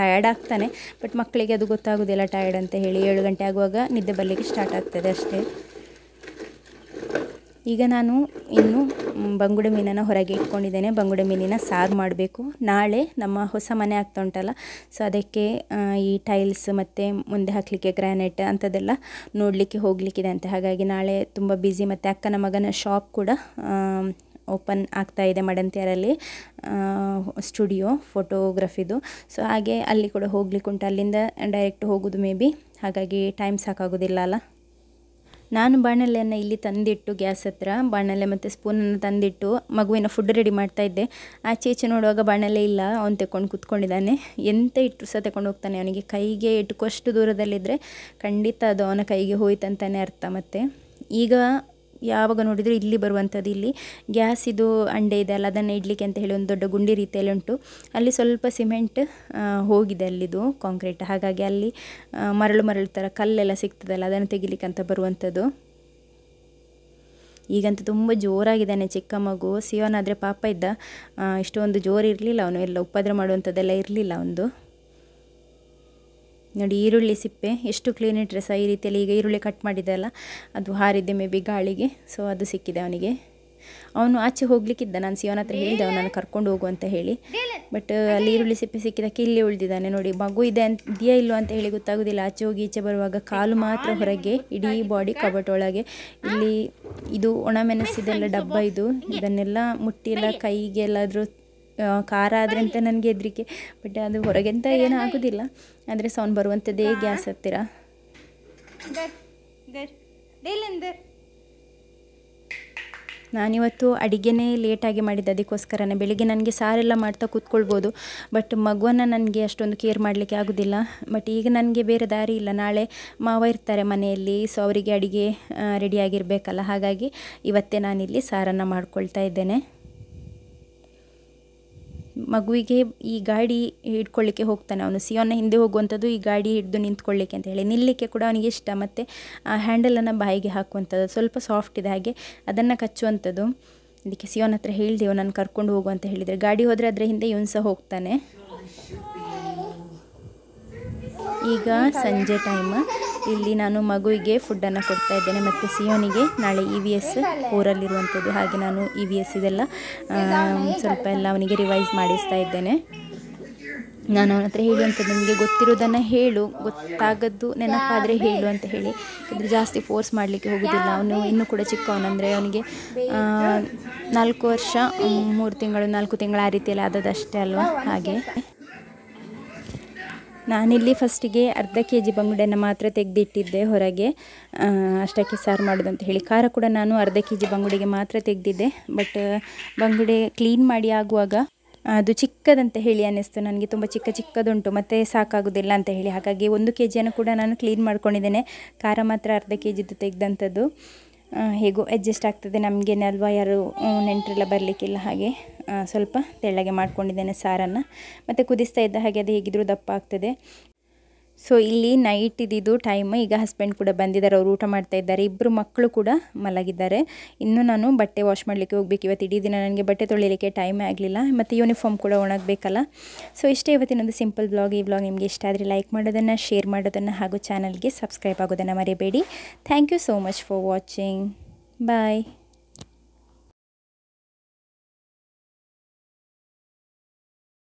ಟಯರ್ಡ್ ಆಗ್ತಾನೆ. ಬಟ್ ಮಕ್ಕಳಿಗೆ ಅದು ಗೊತ್ತಾಗೋದಿಲ್ಲ ಟಯರ್ಡ್ ಅಂತ ಹೇಳಿ. 7 ಗಂಟೆ ಆಗುವಾಗ ನಿದ್ದೆ ಬರಲಿಕ್ಕೆ ಸ್ಟಾರ್ಟ್ ಆಗ್ತದೆ ಅಷ್ಟೇ. ಈಗ ನಾನು ಇನ್ನು ಬಂಗುಡೆ ಮೀನನ್ನು ಹೊರಗೆ ಇಟ್ಕೊಂಡಿದ್ದೇನೆ. ಬಂಗುಡೆ ಮೀನಿನ ಸಾರು ಮಾಡಬೇಕು. ನಾಳೆ ನಮ್ಮ ಹೊಸ ಮನೆ ಆಗ್ತಾ ಉಂಟಲ್ಲ, ಸೊ ಅದಕ್ಕೆ ಈ ಟೈಲ್ಸ್ ಮತ್ತು ಮುಂದೆ ಹಾಕಲಿಕ್ಕೆ ಗ್ರಾನೈಟ್ ಅಂಥದ್ದೆಲ್ಲ ನೋಡಲಿಕ್ಕೆ ಹೋಗಲಿಕ್ಕಿದೆ ಅಂತ. ಹಾಗಾಗಿ ನಾಳೆ ತುಂಬ ಬ್ಯುಸಿ. ಮತ್ತು ಅಕ್ಕನ ಮಗನ ಶಾಪ್ ಕೂಡ ಓಪನ್ ಆಗ್ತಾ ಇದೆ ಮಡಂತಿಯರಲ್ಲಿ, ಸ್ಟುಡಿಯೋ ಫೋಟೋಗ್ರಫಿದು. ಸೊ ಹಾಗೆ ಅಲ್ಲಿ ಕೂಡ ಹೋಗ್ಲಿಕ್ಕೆ ಉಂಟು. ಅಲ್ಲಿಂದ ಡೈರೆಕ್ಟ್ ಹೋಗೋದು ಮೇ ಬಿ, ಹಾಗಾಗಿ ಟೈಮ್ ಸಾಕಾಗೋದಿಲ್ಲ ಅಲ್ಲ. ನಾನು ಬಾಣಲೆಯನ್ನು ಇಲ್ಲಿ ತಂದಿಟ್ಟು ಗ್ಯಾಸ್ ಹತ್ರ ಬಾಣಲೆ ಮತ್ತು ಸ್ಪೂನನ್ನು ತಂದಿಟ್ಟು ಮಗುವಿನ ಫುಡ್ ರೆಡಿ ಮಾಡ್ತಾಯಿದ್ದೆ. ಆಚೆ ನೋಡುವಾಗ ಬಾಣಲೆ ಇಲ್ಲ, ಅವನು ತೆಕ್ಕೊಂಡು ಕೂತ್ಕೊಂಡಿದ್ದಾನೆ. ಎಂತ ಇಟ್ಟರು ಸಹ ತಗೊಂಡು ಹೋಗ್ತಾನೆ. ಅವನಿಗೆ ಕೈಗೆ ಇಟ್ಕೋಷ್ಟು ದೂರದಲ್ಲಿದ್ದರೆ ಖಂಡಿತ ಅದು ಅವನ ಕೈಗೆ ಹೋಯ್ತಂತಾನೆ ಅರ್ಥ. ಮತ್ತು ಈಗ ಯಾವಾಗ ನೋಡಿದರೂ ಇಲ್ಲಿ ಬರುವಂಥದ್ದು. ಇಲ್ಲಿ ಗ್ಯಾಸ್ ಇದು ಅಂಡೆ ಇದೆ ಅಲ್ಲ, ಅದನ್ನು ಇಡಲಿಕ್ಕೆ ಅಂತ ಹೇಳಿ ಒಂದು ದೊಡ್ಡ ಗುಂಡಿ ರೀತಿಯಲ್ಲಿ ಉಂಟು. ಅಲ್ಲಿ ಸ್ವಲ್ಪ ಸಿಮೆಂಟ್ ಹೋಗಿದೆ, ಅಲ್ಲಿದು ಕಾಂಕ್ರೀಟ್. ಹಾಗಾಗಿ ಅಲ್ಲಿ ಮರಳು ಥರ ಕಲ್ಲೆಲ್ಲ ಸಿಗ್ತದಲ್ಲ, ಅದನ್ನು ತೆಗಿಲಿಕ್ಕೆ ಅಂತ ಬರುವಂಥದ್ದು. ಈಗಂತೂ ತುಂಬ ಜೋರಾಗಿದ್ದಾನೆ ಚಿಕ್ಕ ಮಗು. ಸಿಯೋನಾದರೆ ಪಾಪ ಇದ್ದ, ಇಷ್ಟೊಂದು ಜೋರು ಇರಲಿಲ್ಲ. ಅವನು ಎಲ್ಲ ಉಪದ್ರ ಮಾಡುವಂಥದ್ದೆಲ್ಲ ಇರಲಿಲ್ಲ ಒಂದು. ನೋಡಿ ಈರುಳ್ಳಿ ಸಿಪ್ಪೆ ಎಷ್ಟು ಕ್ಲೀನ್ ಇಟ್ಟರೆ ಸಹ ಈ ರೀತಿಯಲ್ಲಿ. ಈಗ ಈರುಳ್ಳಿ ಕಟ್ ಮಾಡಿದ್ದೆಲ್ಲ ಅದು ಹಾರಿದ್ದೆ ಮೇ ಬಿ ಗಾಳಿಗೆ, ಸೊ ಅದು ಸಿಕ್ಕಿದೆ ಅವನಿಗೆ. ಅವನು ಆಚೆ ಹೋಗ್ಲಿಕ್ಕಿದ್ದ, ನಾನು ಸಿಯೋನ ಹತ್ರ ಹೇಳಿದೆ ಅವನನ್ನು ಕರ್ಕೊಂಡು ಹೋಗು ಅಂತ ಹೇಳಿ. ಬಟ್ ಅಲ್ಲಿ ಈರುಳ್ಳಿ ಸಿಪ್ಪೆ ಸಿಕ್ಕಿದ್ದಕ್ಕೆ ಇಲ್ಲಿ ಉಳಿದಿದ್ದಾನೆ. ನೋಡಿ ಮಗು ಇದೆಯಾ ಇಲ್ಲೋ ಅಂತ ಹೇಳಿ ಗೊತ್ತಾಗೋದಿಲ್ಲ. ಆಚೆ ಹೋಗಿ ಈಚೆ ಬರುವಾಗ ಕಾಲು ಮಾತ್ರ ಹೊರಗೆ, ಇಡೀ ಬಾಡಿ ಕಬಟ್ ಒಳಗೆ. ಇಲ್ಲಿ ಇದು ಒಣಮೆಣಸಿದೆಲ್ಲ ಡಬ್ಬ ಇದು, ಇದನ್ನೆಲ್ಲ ಮುಟ್ಟಿಯೆಲ್ಲ ಕೈಗೆ ಎಲ್ಲಾದರೂ ಖಾರ ಆದರೆ ಅಂತ ನನಗೆ ಹೆದರಿಕೆ. ಬಟ್ ಅದು ಹೊರಗೆಂತ ಏನೂ ಆಗೋದಿಲ್ಲ. ಆದರೆ ಸೌಂಡ್ ಬರುವಂಥದ್ದೇ ಗ್ಯಾಸ್ ಹತ್ತಿರ. ನಾನಿವತ್ತು ಅಡುಗೆನೇ ಲೇಟಾಗಿ ಮಾಡಿದ್ದೆ, ಅದಕ್ಕೋಸ್ಕರನೇ. ಬೆಳಿಗ್ಗೆ ನನಗೆ ಸಾರೆಲ್ಲ ಮಾಡ್ತಾ ಕೂತ್ಕೊಳ್ಬೋದು, ಬಟ್ ಮಗುವನ್ನು ನನಗೆ ಅಷ್ಟೊಂದು ಕೇರ್ ಮಾಡಲಿಕ್ಕೆ ಆಗೋದಿಲ್ಲ. ಬಟ್ ಈಗ ನನಗೆ ಬೇರೆ ದಾರಿ ಇಲ್ಲ. ನಾಳೆ ಮಾವ ಇರ್ತಾರೆ ಮನೆಯಲ್ಲಿ, ಸೊ ಅವರಿಗೆ ಅಡುಗೆ ರೆಡಿಯಾಗಿರಬೇಕಲ್ಲ. ಹಾಗಾಗಿ ಇವತ್ತೇ ನಾನಿಲ್ಲಿ ಸಾರನ್ನು ಮಾಡ್ಕೊಳ್ತಾ ಇದ್ದೇನೆ. ಮಗುವಿಗೆ ಈ ಗಾಡಿ ಹಿಡ್ಕೊಳ್ಳಿಕ್ಕೆ ಹೋಗ್ತಾನೆ ಅವನು. ಸಿಯೋನ ಹಿಂದೆ ಹೋಗುವಂಥದ್ದು ಈ ಗಾಡಿ ಹಿಡಿದು ನಿಂತ್ಕೊಳ್ಳಿಕ್ಕೆ ಅಂತ ಹೇಳಿ. ನಿಲ್ಲಲಿಕ್ಕೆ ಕೂಡ ಅವನಿಗೆ ಇಷ್ಟ. ಮತ್ತು ಆ ಹ್ಯಾಂಡಲನ್ನು ಬಾಯಿಗೆ ಹಾಕುವಂಥದ್ದು, ಸ್ವಲ್ಪ ಸಾಫ್ಟ್ ಇದೆ ಹಾಗೆ ಅದನ್ನು ಕಚ್ಚುವಂಥದ್ದು. ಅದಕ್ಕೆ ಸಿಯೋನ ಹತ್ರ ಹೇಳಿದೆವು ನಾನು ಕರ್ಕೊಂಡು ಹೋಗು ಅಂತ ಹೇಳಿದರೆ. ಗಾಡಿ ಹೋದರೆ ಅದರ ಹಿಂದೆ ಇವನು ಸಹ ಹೋಗ್ತಾನೆ. ಈಗ ಸಂಜೆ ಟೈಮ್ ಇಲ್ಲಿ ನಾನು ಮಗುವಿಗೆ ಫುಡ್ಡನ್ನು ಕೊಡ್ತಾ ಇದ್ದೇನೆ, ಮತ್ತು ಸಿಯೋನಿಗೆ ನಾಳೆ EVS ಊರಲ್ಲಿರುವಂಥದ್ದು, ಹಾಗೆ ನಾನು EVS ಇದೆಲ್ಲ ಸ್ವಲ್ಪ ಎಲ್ಲ ಅವನಿಗೆ ರಿವೈಸ್ ಮಾಡಿಸ್ತಾ ಇದ್ದೇನೆ. ನಾನು ಅವನ ಹತ್ರ ಹೇಳುವಂಥದ್ದು, ನಿಮಗೆ ಗೊತ್ತಿರೋದನ್ನು ಹೇಳು, ಗೊತ್ತಾಗದ್ದು ನೆನಪಾದರೆ ಹೇಳು ಅಂತ ಹೇಳಿ. ಯಾಕಂದರೆ ಜಾಸ್ತಿ ಫೋರ್ಸ್ ಮಾಡಲಿಕ್ಕೆ ಹೋಗೋದಿಲ್ಲ. ಅವನು ಇನ್ನೂ ಕೂಡ ಚಿಕ್ಕವನಂದರೆ ಅವನಿಗೆ 4 ವರ್ಷ 3 ತಿಂಗಳು 4 ತಿಂಗಳು ಆ ರೀತಿಯಲ್ಲಿ ಆದದಷ್ಟೇ ಅಲ್ವಾ. ಹಾಗೆ ನಾನಿಲ್ಲಿ ಫಸ್ಟಿಗೆ ಅರ್ಧ kg ಬಂಗುಡೆಯನ್ನು ಮಾತ್ರ ತೆಗೆದಿಟ್ಟಿದ್ದೆ ಹೊರಗೆ, ಅಷ್ಟಕ್ಕೆ ಸಾರು ಮಾಡೋದು ಅಂತ ಹೇಳಿ. ಖಾರ ಕೂಡ ನಾನು ಅರ್ಧ kg ಬಂಗುಡೆಗೆ ಮಾತ್ರ ತೆಗೆದಿದ್ದೆ. ಬಟ್ ಬಂಗುಡೆ ಕ್ಲೀನ್ ಮಾಡಿ ಆಗುವಾಗ ಅದು ಚಿಕ್ಕದಂತ ಹೇಳಿ ಅನ್ನಿಸ್ತು ನನಗೆ, ತುಂಬ ಚಿಕ್ಕದುಂಟು ಮತ್ತು ಸಾಕಾಗೋದಿಲ್ಲ ಅಂತ ಹೇಳಿ. ಹಾಗಾಗಿ 1 kgಯನ್ನು ಕೂಡ ನಾನು ಕ್ಲೀನ್ ಮಾಡ್ಕೊಂಡಿದ್ದೇನೆ. ಖಾರ ಮಾತ್ರ ಅರ್ಧ kgದು ತೆಗೆದಂಥದ್ದು. ಹೇಗೋ ಅಡ್ಜಸ್ಟ್ ಆಗ್ತದೆ ನಮಗೇನೆ ಅಲ್ವಾ, ಯಾರು ನೆಂಟರೆಲ್ಲ ಬರಲಿಕ್ಕಿಲ್ಲ. ಹಾಗೆ ಸ್ವಲ್ಪ ತೆಳ್ಳಗೆ ಮಾಡ್ಕೊಂಡಿದ್ದೇನೆ ಸಾರನ್ನು. ಮತ್ತು ಕುದಿಸ್ತಾ ಇದ್ದ ಹಾಗೆ ಅದು ಹೇಗಿದ್ರೂ ದಪ್ಪ ಆಗ್ತದೆ. ಸೊ ಇಲ್ಲಿ ನೈಟ್ ಇದ್ದಿದ್ದು ಟೈಮ್. ಈಗ ಹಸ್ಬೆಂಡ್ ಕೂಡ ಬಂದಿದ್ದಾರೆ, ಅವರು ಊಟ ಮಾಡ್ತಾ ಇದ್ದಾರೆ. 2 ಮಕ್ಕಳು ಕೂಡ ಮಲಗಿದ್ದಾರೆ. ಇನ್ನು ನಾನು ಬಟ್ಟೆ ವಾಶ್ ಮಾಡಲಿಕ್ಕೆ ಹೋಗ್ಬೇಕು. ಇವತ್ತು ಇಡೀ ದಿನ ನನಗೆ ಬಟ್ಟೆ ತೊಳಿಲಿಕ್ಕೆ ಟೈಮೇ ಆಗಲಿಲ್ಲ, ಮತ್ತು ಯೂನಿಫಾರ್ಮ್ ಕೂಡ ಒಣಗಬೇಕಲ್ಲ. ಸೊ ಇಷ್ಟೇ ಇವತ್ತಿನೊಂದು ಸಿಂಪಲ್ ಬ್ಲಾಗ್. ಈ ಬ್ಲಾಗ್ ನಿಮಗೆ ಇಷ್ಟ ಆದರೆ ಲೈಕ್ ಮಾಡೋದನ್ನು, ಶೇರ್ ಮಾಡೋದನ್ನು ಹಾಗೂ ಚಾನಲ್ಗೆ ಸಬ್ಸ್ಕ್ರೈಬ್ ಆಗೋದನ್ನು ಮರಿಬೇಡಿ. Thank you so much for watching. Bye.